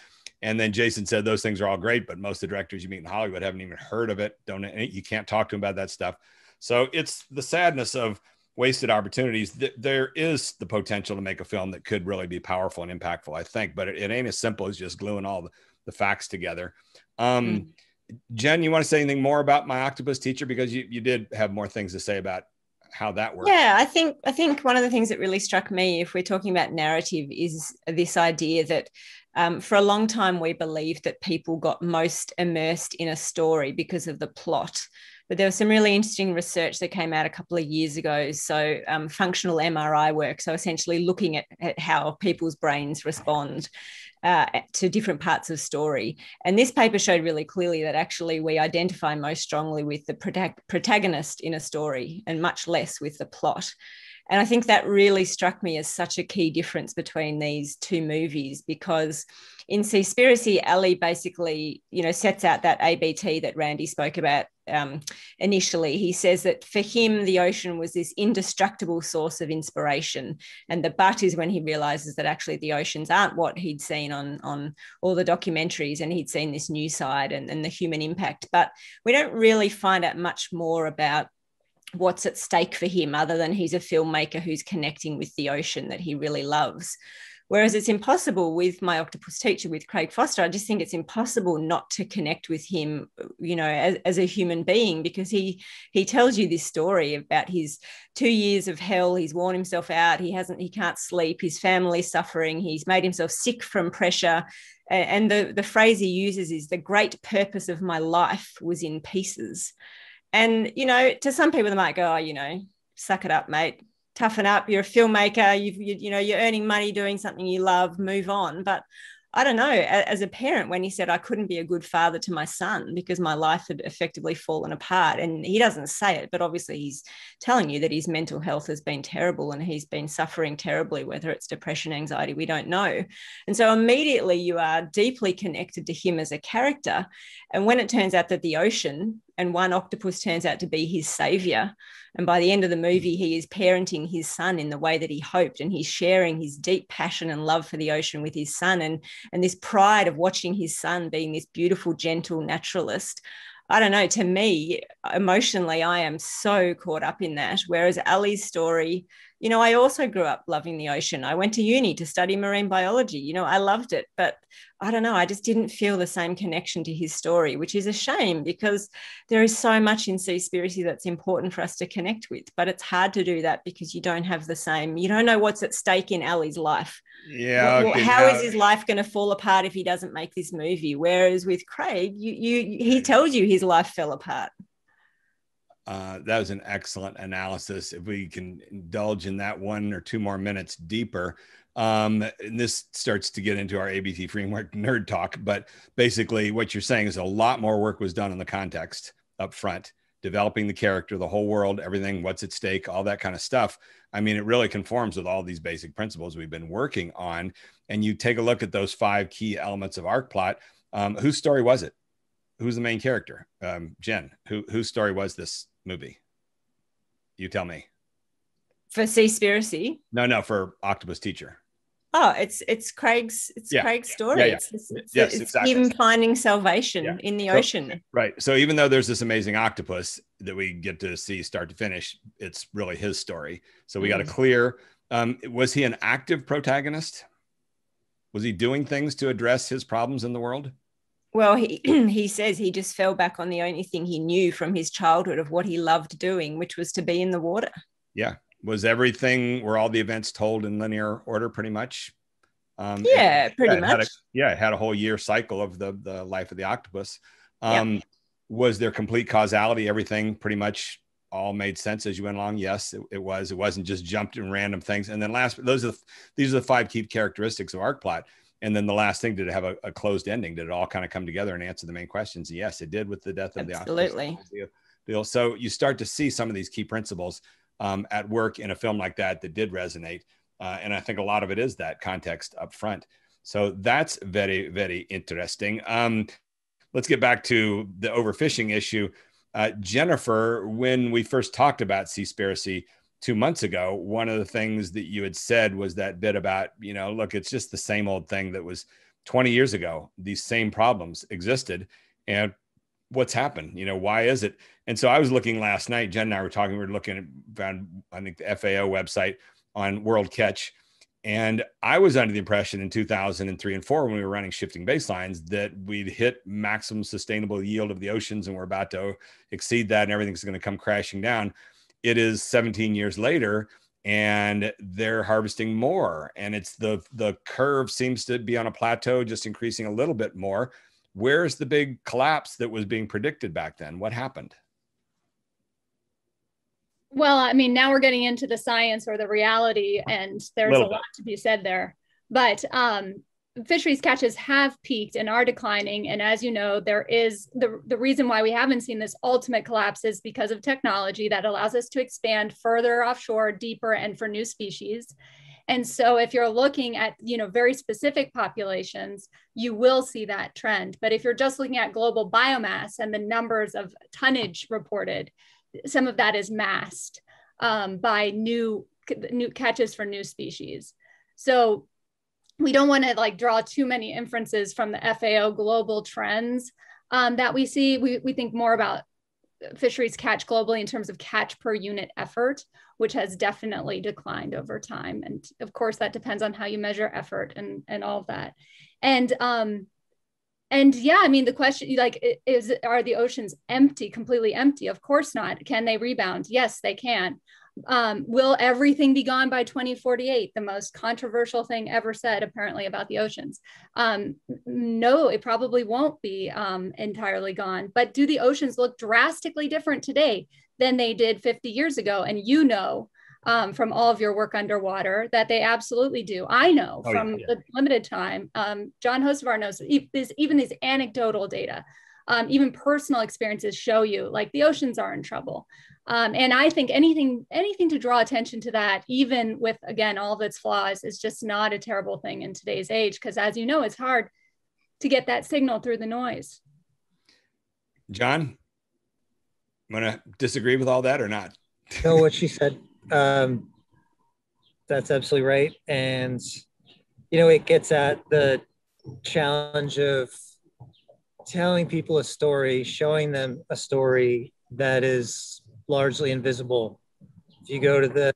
And then Jason said, those things are all great, but most of the directors you meet in Hollywood haven't even heard of it. You can't talk to them about that stuff. So it's the sadness of wasted opportunities. There is the potential to make a film that could really be powerful and impactful, I think, but it ain't as simple as just gluing all the facts together. Jen, you want to say anything more about My Octopus Teacher? Because you did have more things to say about how that works. Yeah, I think one of the things that really struck me, if we're talking about narrative, is this idea that for a long time we believed that people got most immersed in a story because of the plot. But there was some really interesting research that came out a couple of years ago. So functional MRI work, so essentially looking at how people's brains respond to different parts of story. And this paper showed really clearly that actually we identify most strongly with the protagonist in a story and much less with the plot. And I think that really struck me as such a key difference between these two movies, because in Seaspiracy, Ali basically, sets out that ABT that Randy spoke about initially. He says that for him, the ocean was this indestructible source of inspiration. And the but is when he realizes that actually the oceans aren't what he'd seen on all the documentaries, and he'd seen this new side and the human impact. But we don't really find out much more about what's at stake for him, other than he's a filmmaker who's connecting with the ocean that he really loves. Whereas it's impossible with My Octopus Teacher with Craig Foster. I just think it's impossible not to connect with him, as a human being, because he tells you this story about his 2 years of hell. He's worn himself out. He can't sleep. His family's suffering. He's made himself sick from pressure. And the phrase he uses is, the great purpose of my life was in pieces. And, to some people, they might go, oh, suck it up, mate. Toughen up. You're a filmmaker. You're earning money doing something you love. Move on. But I don't know. As a parent, when he said I couldn't be a good father to my son because my life had effectively fallen apart, and he doesn't say it, but obviously he's telling you that his mental health has been terrible and he's been suffering terribly, whether it's depression, anxiety, we don't know. And so immediately you are deeply connected to him as a character. And when it turns out that the ocean and one octopus turns out to be his savior, and by the end of the movie, he is parenting his son in the way that he hoped, and he's sharing his deep passion and love for the ocean with his son, and this pride of watching his son being this beautiful, gentle naturalist. I don't know, to me, emotionally, I am so caught up in that. Whereas Ali's story, I also grew up loving the ocean. I went to uni to study marine biology. I loved it, but I don't know, I just didn't feel the same connection to his story, which is a shame, because there is so much in Seaspiracy that's important for us to connect with, but it's hard to do that because you don't know what's at stake in Ali's life. Yeah. Okay, how is his life going to fall apart if he doesn't make this movie? Whereas with Craig, he tells you his life fell apart. That was an excellent analysis. If we can indulge in that 1 or 2 more minutes deeper, and this starts to get into our ABT framework nerd talk, but basically what you're saying is a lot more work was done on the context up front, developing the character, the whole world, everything, what's at stake, all that kind of stuff. I mean, it really conforms with all these basic principles we've been working on. And you take a look at those 5 key elements of arc plot. Whose story was it? Who's the main character? Jen, whose story was this movie? You tell me. For Seaspiracy? No, for Octopus Teacher. Oh, it's Craig's story. Yeah. It's exactly. Him finding salvation in the ocean. Right. So even though there's this amazing octopus, that we get to see start to finish, it's really his story. So we got a clear, was he an active protagonist? Was he doing things to address his problems in the world? Well, he he says he just fell back on the only thing he knew from his childhood of what he loved doing, which was to be in the water. Yeah. Was everything, were all the events told in linear order pretty much? Pretty much. It had a whole year cycle of the life of the octopus. Yeah. Was there complete causality? Everything pretty much all made sense as you went along? Yes, it was. It wasn't just jumped in random things. And then these are the 5 key characteristics of arc plot. And then the last thing, did it have a closed ending? Did it all kind of come together and answer the main questions? Yes, it did with the death of the octopus. Absolutely. So you start to see some of these key principles at work in a film like that did resonate. And I think a lot of it is that context up front. So that's very, very interesting. Let's get back to the overfishing issue. Jennifer, when we first talked about Seaspiracy 2 months ago, one of the things that you had said was that bit about, look, it's just the same old thing that was 20 years ago. These same problems existed. And what's happened? Why is it? And so I was looking last night, Jen and I were talking, we were looking at, found, I think, the FAO website on World Catch. And I was under the impression in 2003 and 2004, when we were running shifting baselines, that we'd hit maximum sustainable yield of the oceans and we're about to exceed that and everything's going to come crashing down. It is 17 years later and they're harvesting more. And it's the curve seems to be on a plateau, just increasing a little bit more. Where's the big collapse that was being predicted back then? What happened? Well, I mean, now we're getting into the science or the reality, and there's a lot to be said there. But fisheries catches have peaked and are declining. And as you know, there is the reason why we haven't seen this ultimate collapse is because of technology that allows us to expand further offshore, deeper, and for new species. And so if you're looking at, very specific populations, you will see that trend. But if you're just looking at global biomass and the numbers of tonnage reported, some of that is masked by new catches for new species. So we don't want to draw too many inferences from the FAO global trends that we see. We think more about fisheries catch globally in terms of catch per unit effort, which has definitely declined over time. And of course, that depends on how you measure effort and all of that. And yeah, I mean, the question, are the oceans empty, completely empty? Of course not. Can they rebound? Yes, they can. Will everything be gone by 2048? The most controversial thing ever said, apparently, about the oceans. No, it probably won't be entirely gone. But do the oceans look drastically different today than they did 50 years ago? And from all of your work underwater that they absolutely do. I know the limited time. John Hocevar knows even these anecdotal data, even personal experiences show you the oceans are in trouble. And I think anything to draw attention to that, even with, again, all of its flaws, is just not a terrible thing in today's age. Because as you know, it's hard to get that signal through the noise. John, want to disagree with all that or not? No, what she said. That's absolutely right. And, it gets at the challenge of telling people a story, showing them a story that is largely invisible. If you go to the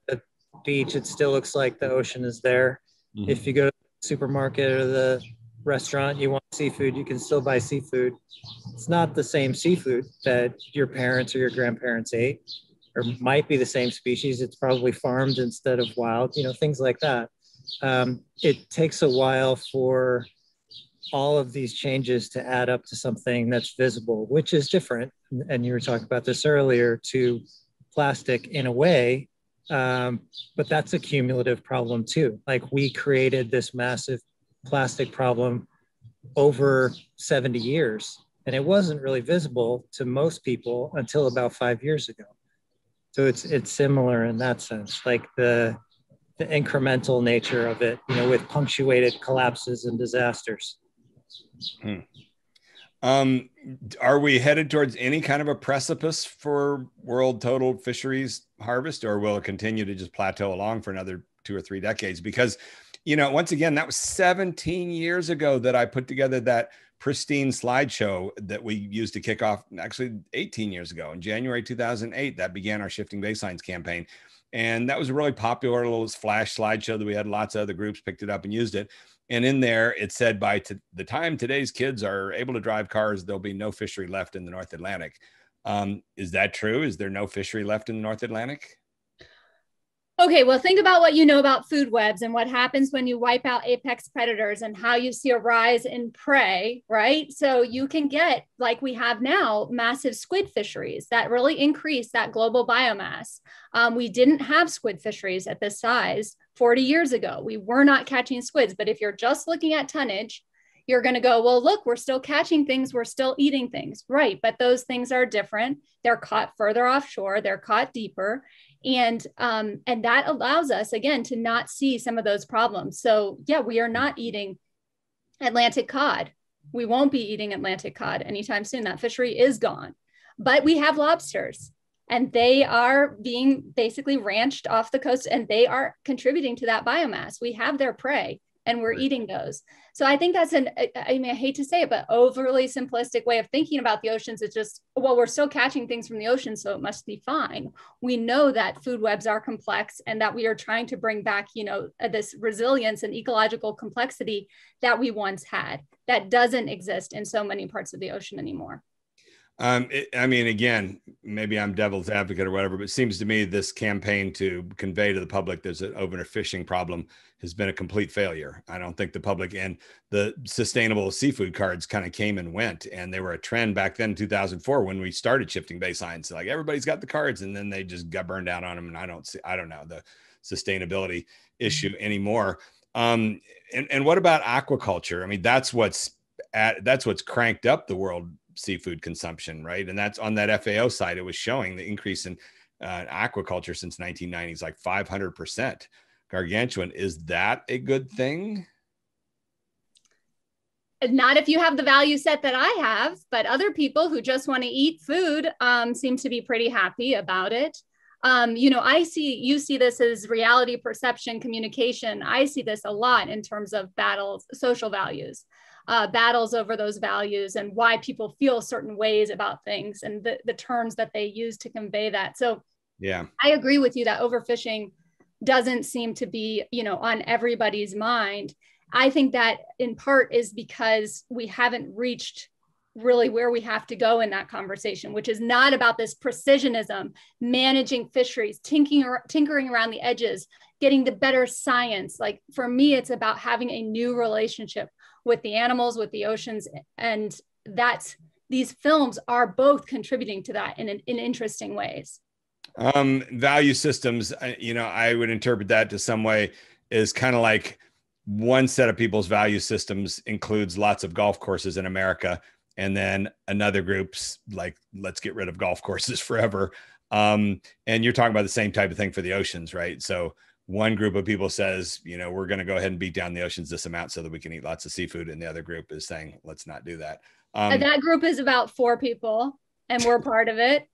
beach, it still looks like the ocean is there. Mm-hmm. If you go to the supermarket or the restaurant, you want seafood, you can still buy seafood. It's not the same seafood that your parents or your grandparents ate, or might be the same species. It's probably farmed instead of wild, things like that. It takes a while for all of these changes to add up to something that's visible, which is different. And you were talking about this earlier, to plastic in a way, but that's a cumulative problem too. We created this massive plastic problem over 70 years, and it wasn't really visible to most people until about 5 years ago. So it's similar in that sense, the incremental nature of it, with punctuated collapses and disasters. Are we headed towards any kind of a precipice for world total fisheries harvest, or will it continue to just plateau along for another 2 or 3 decades? Because, once again, that was 17 years ago that I put together that pristine slideshow that we used to kick off actually 18 years ago. In January 2008, that began our Shifting Baselines campaign. And that was a really popular little flash slideshow that we had lots of other groups picked it up and used it. And in there, it said by the time today's kids are able to drive cars, there'll be no fishery left in the North Atlantic. Is that true? Is there no fishery left in the North Atlantic? Okay, well, think about what you know about food webs and what happens when you wipe out apex predators and how you see a rise in prey, right? So you can get, like we have now, massive squid fisheries that really increase that global biomass. We didn't have squid fisheries at this size 40 years ago. We were not catching squids, but if you're just looking at tonnage, you're going to go, well, look, we're still catching things, we're still eating things, right? But those things are different. They're caught further offshore, they're caught deeper. And that allows us, again, to not see some of those problems. So yeah, we are not eating Atlantic cod. We won't be eating Atlantic cod anytime soon. That fishery is gone. But we have lobsters, and they are being basically ranched off the coast, and they are contributing to that biomass. We have their prey, and we're eating those. So I think that's I mean, I hate to say it, but overly simplistic way of thinking about the oceans is just, well, we're still catching things from the ocean, so it must be fine. We know that food webs are complex and that we are trying to bring back, you know, this resilience and ecological complexity that we once had that doesn't exist in so many parts of the ocean anymore. I mean, again, maybe I'm devil's advocate or whatever, but it seems to me this campaign to convey to the public there's an overfishing problem has been a complete failure. I don't think the public, and the sustainable seafood cards kind of came and went, and they were a trend back then in 2004 when we started Shifting Baselines. Like everybody's got the cards, and then they just got burned out on them. And I don't know the sustainability issue anymore. And what about aquaculture? I mean, that's what's cranked up the world seafood consumption, right? And that's on that FAO side. It was showing the increase in aquaculture since 1990s, like 500%, gargantuan. Is that a good thing? Not if you have the value set that I have, but other people who just want to eat food seem to be pretty happy about it. You know, you see this as reality perception communication. I see this a lot in terms of battles, social values. Battles over those values and why people feel certain ways about things and the terms that they use to convey that. So yeah, I agree with you that overfishing doesn't seem to be, you know, on everybody's mind. I think that in part is because we haven't reached really where we have to go in that conversation, which is not about this precisionism, managing fisheries, tinkering around the edges, getting the better science. Like for me, it's about having a new relationship with the animals, with the oceans, and these films are both contributing to that in interesting ways. Value systems, you know, I would interpret that to some way is kind of like one set of people's value systems includes lots of golf courses in America, and then another group's like, let's get rid of golf courses forever. And you're talking about the same type of thing for the oceans, right? So one group of people says, you know, we're going to go ahead and beat down the oceans this amount so that we can eat lots of seafood. And the other group is saying, let's not do that. That group is about 4 people, and we're part of it.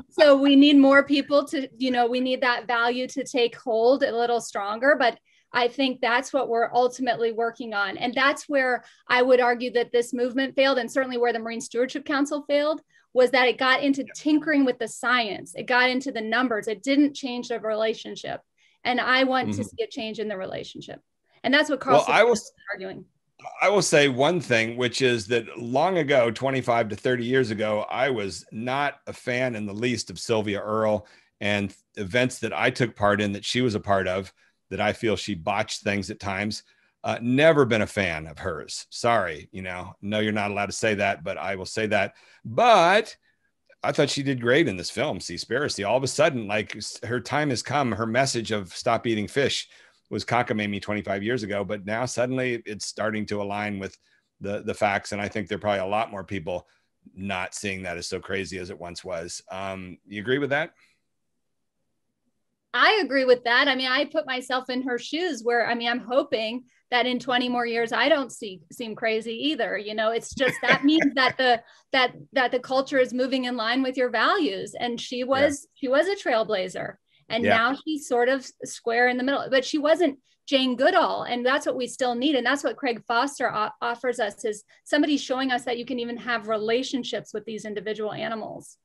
So we need more people to, you know, we need that value to take hold a little stronger. But I think that's what we're ultimately working on. And that's where I would argue that this movement failed, and certainly where the Marine Stewardship Council failed, was that it got into tinkering with the science. It got into the numbers. It didn't change the relationship. And I want to see a change in the relationship. And that's what Carl is arguing. I will say one thing, which is that long ago, 25 to 30 years ago, I was not a fan in the least of Sylvia Earle and events that I took part in that she was a part of, that I feel she botched things at times. Never been a fan of hers. Sorry, you know, no, you're not allowed to say that, but I will say that. But I thought she did great in this film, Seaspiracy. All of a sudden, like her time has come. Her message of stop eating fish was cockamamie 25 years ago, but now suddenly it's starting to align with the facts. And I think there are probably a lot more people not seeing that as so crazy as it once was. You agree with that? I agree with that. I mean, I put myself in her shoes where, I mean, I'm hoping that in 20 more years, I don't seem crazy either. You know, it's just, that means that the culture is moving in line with your values. And she was a trailblazer. And Yeah. now she's sort of square in the middle, but she wasn't Jane Goodall. And that's what we still need. And that's what Craig Foster offers us, is somebody showing us that you can even have relationships with these individual animals.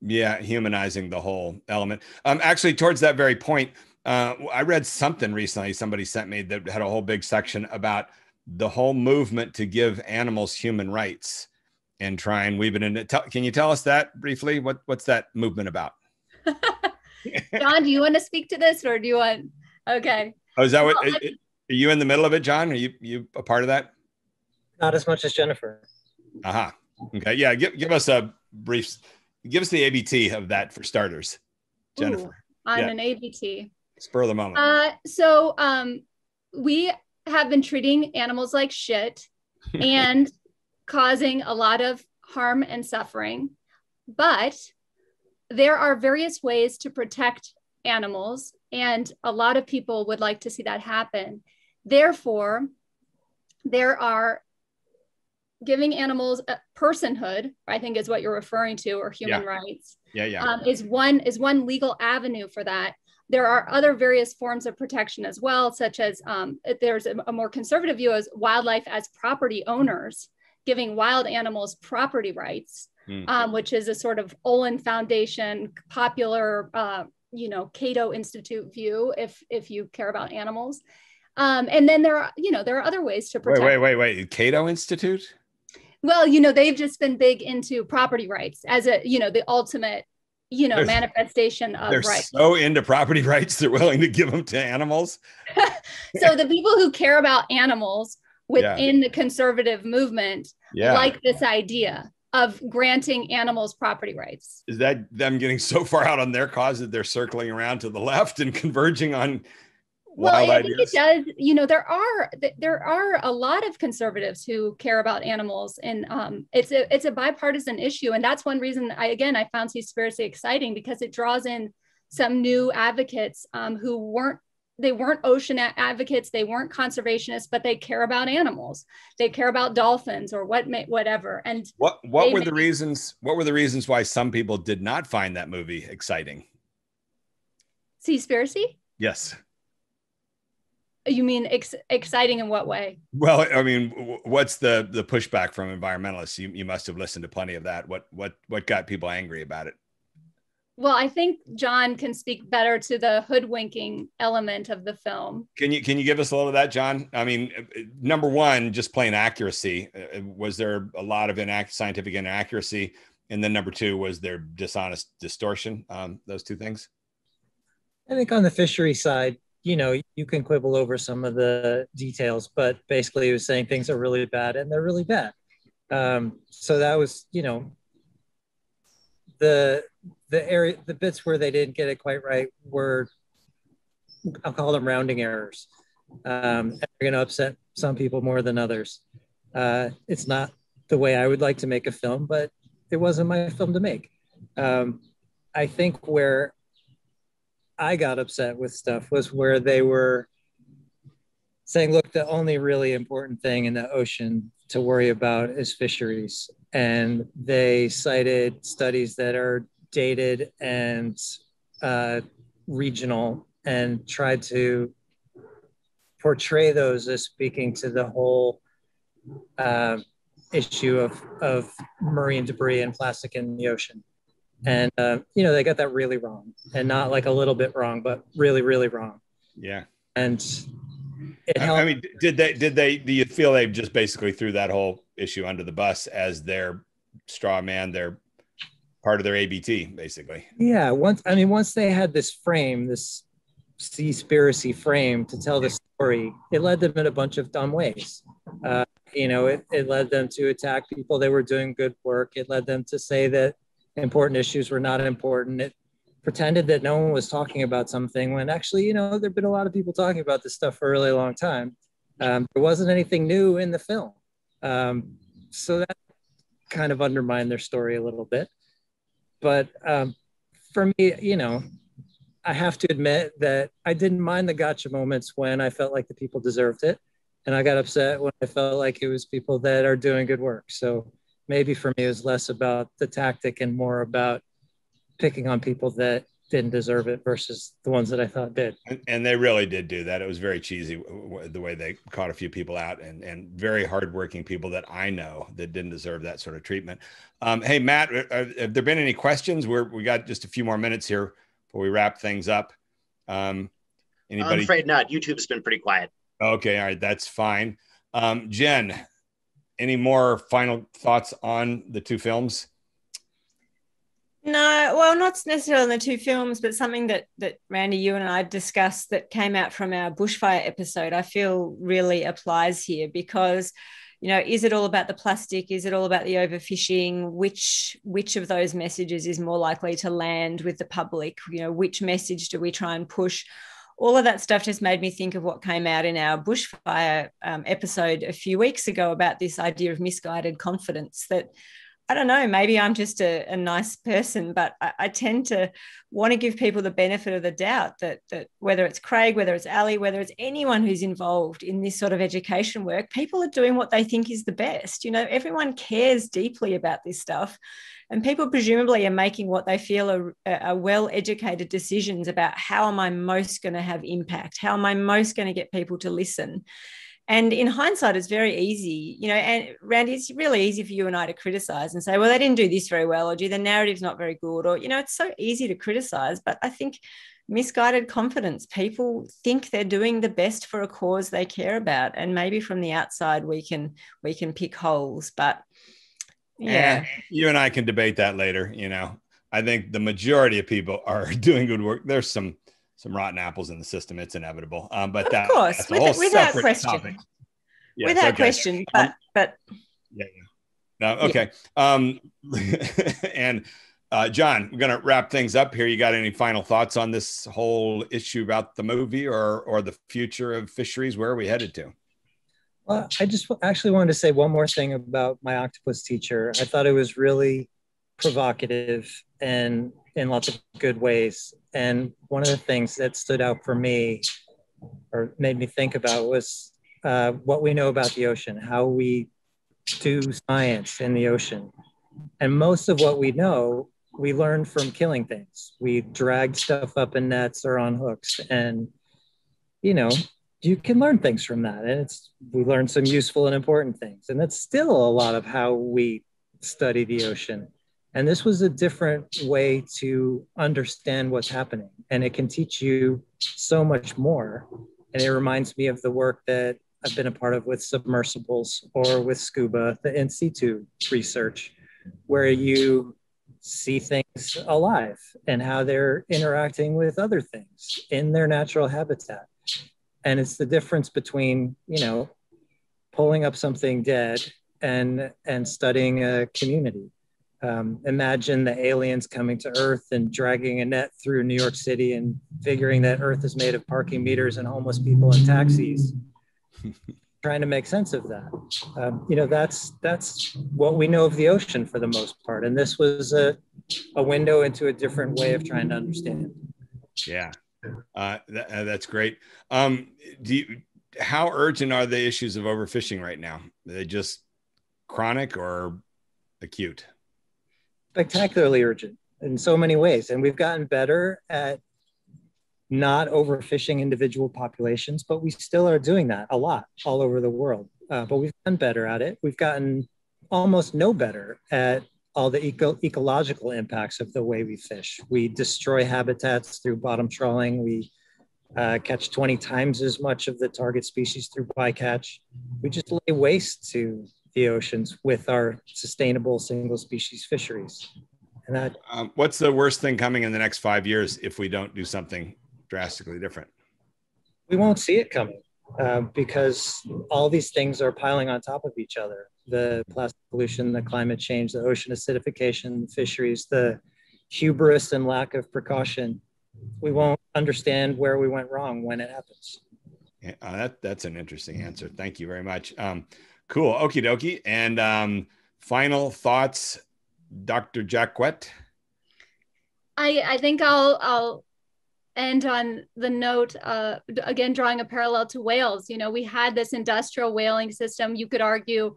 Yeah, humanizing the whole element. Actually, towards that very point, I read something recently, somebody sent me, that had a whole big section about the whole movement to give animals human rights and try and weave it in. Can you tell us that briefly? What's that movement about? John, do you want to speak to this, or do you want? Okay. Oh, is that what? Are you in the middle of it, John? Are you a part of that? Not as much as Jennifer. Okay. Yeah. Give us a brief. Give us the ABT of that for starters, Jennifer. Ooh, on an ABT. Spur of the moment. So we have been treating animals like shit and causing a lot of harm and suffering, but there are various ways to protect animals, and a lot of people would like to see that happen. Therefore, there are giving animals a personhood, I think is what you're referring to, or human rights. Is one legal avenue for that. There are other various forms of protection as well, such as there's a more conservative view as wildlife as property owners, giving wild animals property rights, which is a sort of Olin Foundation popular, Cato Institute view, if you care about animals. And then there are other ways to protect. Wait. Cato Institute? Well, they've just been big into property rights as the ultimate, manifestation of rights. They're so into property rights, they're willing to give them to animals. So the people who care about animals within the conservative movement like this idea of granting animals property rights. Is that them getting so far out on their cause that they're circling around to the left and converging on wild ideas? I think it does. There are a lot of conservatives who care about animals, and it's a bipartisan issue. And that's one reason I found Seaspiracy exciting, because it draws in some new advocates who weren't ocean advocates, they weren't conservationists, but they care about animals. They care about dolphins or whatever. And what were the reasons? What were the reasons why some people did not find that movie exciting? Seaspiracy? Yes. You mean exciting in what way? Well, I mean, what's the pushback from environmentalists? You must have listened to plenty of that. What got people angry about it? Well, I think John can speak better to the hoodwinking element of the film. Can you give us a little of that, John? I mean, number one, just plain accuracy. Was there a lot of scientific inaccuracy? And then number two, was there dishonest distortion? Those two things? I think on the fishery side, you can quibble over some of the details, but basically he was saying things are really bad and they're really bad. So that was, the bits where they didn't get it quite right were, I'll call them rounding errors. They're going to upset some people more than others. It's not the way I would like to make a film, but it wasn't my film to make. I think where I got upset with stuff was where they were saying, look, the only really important thing in the ocean to worry about is fisheries. And they cited studies that are dated and regional, and tried to portray those as speaking to the whole issue of marine debris and plastic in the ocean. And, they got that really wrong, and not like a little bit wrong, but really, really wrong. Yeah. And it helped. I mean, do you feel they just basically threw that whole issue under the bus as their straw man, their part of their ABT, basically? Yeah. Once they had this frame, this Seaspiracy frame to tell the story, it led them in a bunch of dumb ways. It led them to attack people that were doing good work. It led them to say that important issues were not important. It pretended that no one was talking about something when actually, there've been a lot of people talking about this stuff for a really long time. There wasn't anything new in the film. So that kind of undermined their story a little bit. But for me, I have to admit that I didn't mind the gotcha moments when I felt like the people deserved it. And I got upset when I felt like it was people that are doing good work. So maybe for me, it was less about the tactic and more about picking on people that didn't deserve it versus the ones that I thought did. And they really did do that. It was very cheesy the way they caught a few people out, and very hardworking people that I know that didn't deserve that sort of treatment. Hey, Matt, have there been any questions? We got just a few more minutes here before we wrap things up. Anybody? I'm afraid not. YouTube's been pretty quiet. Okay, all right, that's fine. Jen, any more final thoughts on the two films? No, well, not necessarily on the two films, but something that Randy, you and I discussed that came out from our bushfire episode, I feel really applies here because, is it all about the plastic? Is it all about the overfishing? Which of those messages is more likely to land with the public? Which message do we try and push? All of that stuff just made me think of what came out in our bushfire episode a few weeks ago about this idea of misguided confidence that, I don't know, maybe I'm just a nice person, but I tend to want to give people the benefit of the doubt that whether it's Craig, whether it's Ali, whether it's anyone who's involved in this sort of education work, people are doing what they think is the best. Everyone cares deeply about this stuff. And people presumably are making what they feel are well-educated decisions about how am I most going to have impact? How am I most going to get people to listen? And in hindsight, it's very easy, and Randy, it's really easy for you and I to criticize and say, well, they didn't do this very well, or gee, the narrative's not very good, or, it's so easy to criticize. But I think misguided confidence, people think they're doing the best for a cause they care about. And maybe from the outside, we can pick holes, but yeah. You and I can debate that later. I think the majority of people are doing good work. There's some rotten apples in the system. It's inevitable. But of course, that's a whole without separate question. topic. Yes, without question. But yeah. No, okay. Yeah. And John, we're going to wrap things up here. You got any final thoughts on this whole issue about the movie or the future of fisheries? Where are we headed to? Well, I just actually wanted to say one more thing about my Octopus Teacher. I thought it was really provocative and in lots of good ways. And one of the things that stood out for me or made me think about was what we know about the ocean, how we do science in the ocean. And most of what we know, we learned from killing things. We dragged stuff up in nets or on hooks. And, you can learn things from that. And we learned some useful and important things. And that's still a lot of how we study the ocean. And this was a different way to understand what's happening. And it can teach you so much more. And it reminds me of the work that I've been a part of with submersibles or with scuba, the in situ research, where you see things alive and how they're interacting with other things in their natural habitat. And it's the difference between, pulling up something dead and studying a community. Imagine the aliens coming to Earth and dragging a net through New York City and figuring that Earth is made of parking meters and homeless people and taxis, trying to make sense of that. That's what we know of the ocean for the most part. And this was a window into a different way of trying to understand. Yeah, that's great. How urgent are the issues of overfishing right now? Are they just chronic or acute? Spectacularly urgent in so many ways. And we've gotten better at not overfishing individual populations, but we still are doing that a lot all over the world. But we've gotten better at it. We've gotten almost no better at all the ecological impacts of the way we fish. We destroy habitats through bottom trawling. We catch 20 times as much of the target species through bycatch. We just lay waste to the oceans with our sustainable single species fisheries. And that what's the worst thing coming in the next 5 years if we don't do something drastically different? We won't see it coming because all these things are piling on top of each other. The plastic pollution, the climate change, the ocean acidification, the fisheries, the hubris and lack of precaution. We won't understand where we went wrong when it happens. Yeah, that's an interesting answer. Thank you very much. Cool. Okie dokie. And final thoughts, Dr. Jacquet? I think I'll end on the note, again, drawing a parallel to whales. We had this industrial whaling system. You could argue,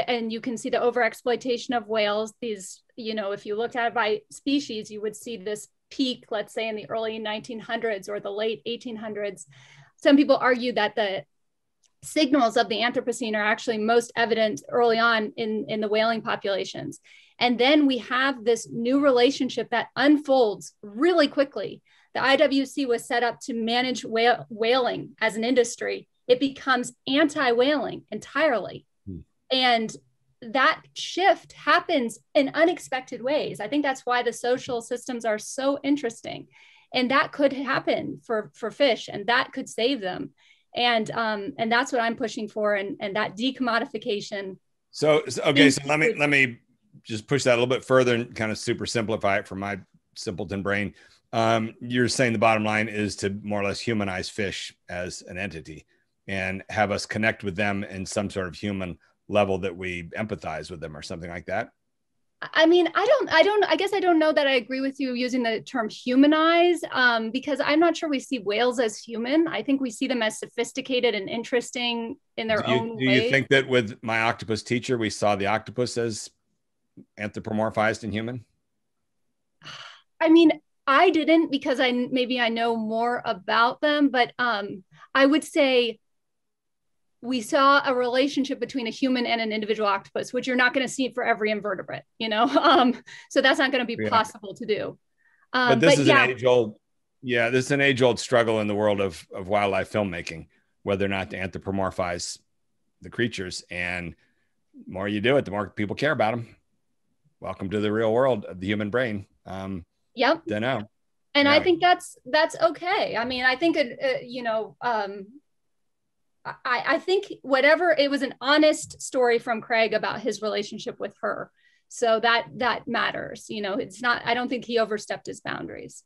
and you can see the overexploitation of whales. These, if you looked at it by species, you would see this peak, let's say in the early 1900s or the late 1800s, some people argue that the signals of the Anthropocene are actually most evident early on in the whaling populations. And then we have this new relationship that unfolds really quickly. The IWC was set up to manage whaling as an industry. It becomes anti-whaling entirely. And that shift happens in unexpected ways. I think that's why the social systems are so interesting. And that could happen for fish, and that could save them. And that's what I'm pushing for, and that decommodification. So let me just push that a little bit further and kind of super simplify it for my simpleton brain. You're saying the bottom line is to more or less humanize fish as an entity and have us connect with them in some sort of human level that we empathize with them or something like that. I mean, I guess I don't know that I agree with you using the term humanize, because I'm not sure we see whales as human. I think we see them as sophisticated and interesting in their own way. Do you think that with My Octopus Teacher, we saw the octopus as anthropomorphized and human? I mean, I didn't, because I know more about them, but I would say we saw a relationship between a human and an individual octopus, which you're not going to see for every invertebrate, so that's not going to be possible to do. But this is an age-old struggle in the world of wildlife filmmaking, whether or not to anthropomorphize the creatures. And the more you do it, the more people care about them. Welcome to the real world of the human brain. Yep. Don't know. And I think that's okay. I mean, I think I think whatever, it was an honest story from Craig about his relationship with her. So that matters, it's not, I don't think he overstepped his boundaries.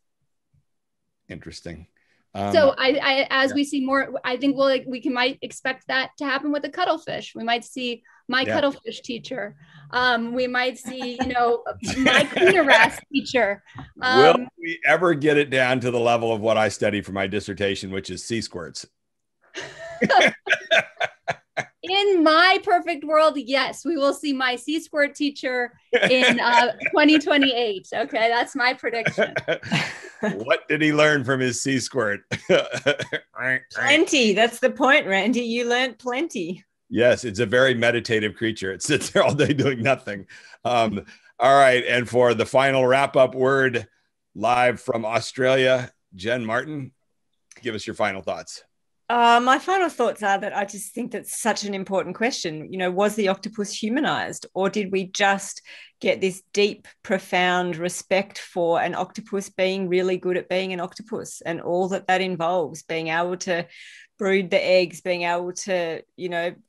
Interesting. So we see more, I think we might expect that to happen with the cuttlefish. We might see my cuttlefish teacher. We might see, my cleaner wrasse teacher. Will we ever get it down to the level of what I studied for my dissertation, which is sea squirts? In my perfect world, yes, we will see my sea squirt teacher in 2028. Okay, that's my prediction. What did he learn from his sea squirt? Plenty. That's the point, Randy. You learned plenty. Yes, it's a very meditative creature. It sits there all day doing nothing. All right, and for the final wrap-up word, live from Australia, Jen Martin, give us your final thoughts. My final thoughts are that I just think that's such an important question. Was the octopus humanized, or did we just get this deep, profound respect for an octopus being really good at being an octopus and all that involves, being able to brood the eggs, being able to,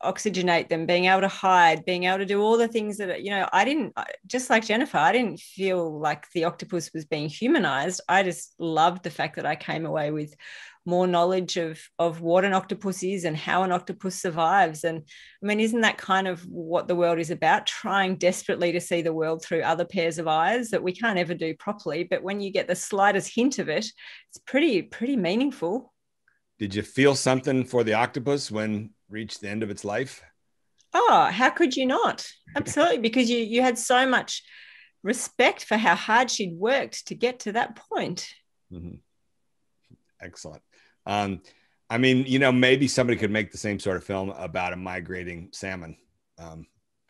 oxygenate them, being able to hide, being able to do all the things that, I didn't, just like Jennifer, I didn't feel like the octopus was being humanized. I just loved the fact that I came away with more knowledge of what an octopus is and how an octopus survives. And I mean, isn't that kind of what the world is about? Trying desperately to see the world through other pairs of eyes that we can't ever do properly. But when you get the slightest hint of it, it's pretty meaningful. Did you feel something for the octopus when it reached the end of its life? Oh, how could you not? Absolutely. Because you had so much respect for how hard she'd worked to get to that point. Mm-hmm. Excellent. I mean, maybe somebody could make the same sort of film about a migrating salmon,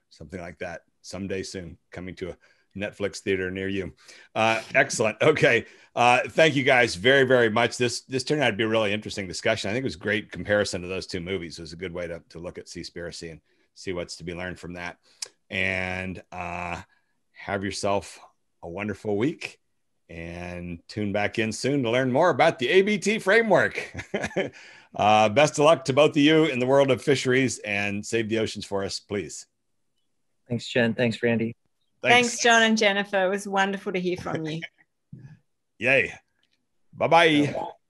something like that someday soon, coming to a Netflix theater near you. Excellent. Okay. Thank you guys very, very much. This turned out to be a really interesting discussion. I think it was a great comparison to those two movies. It was a good way to look at Seaspiracy and see what's to be learned from that. And have yourself a wonderful week. And tune back in soon to learn more about the ABT framework. Best of luck to both of you in the world of fisheries, and save the oceans for us, please. Thanks, Jen. Thanks, Randy. Thanks, John and Jennifer. It was wonderful to hear from you. Yay. Bye-bye.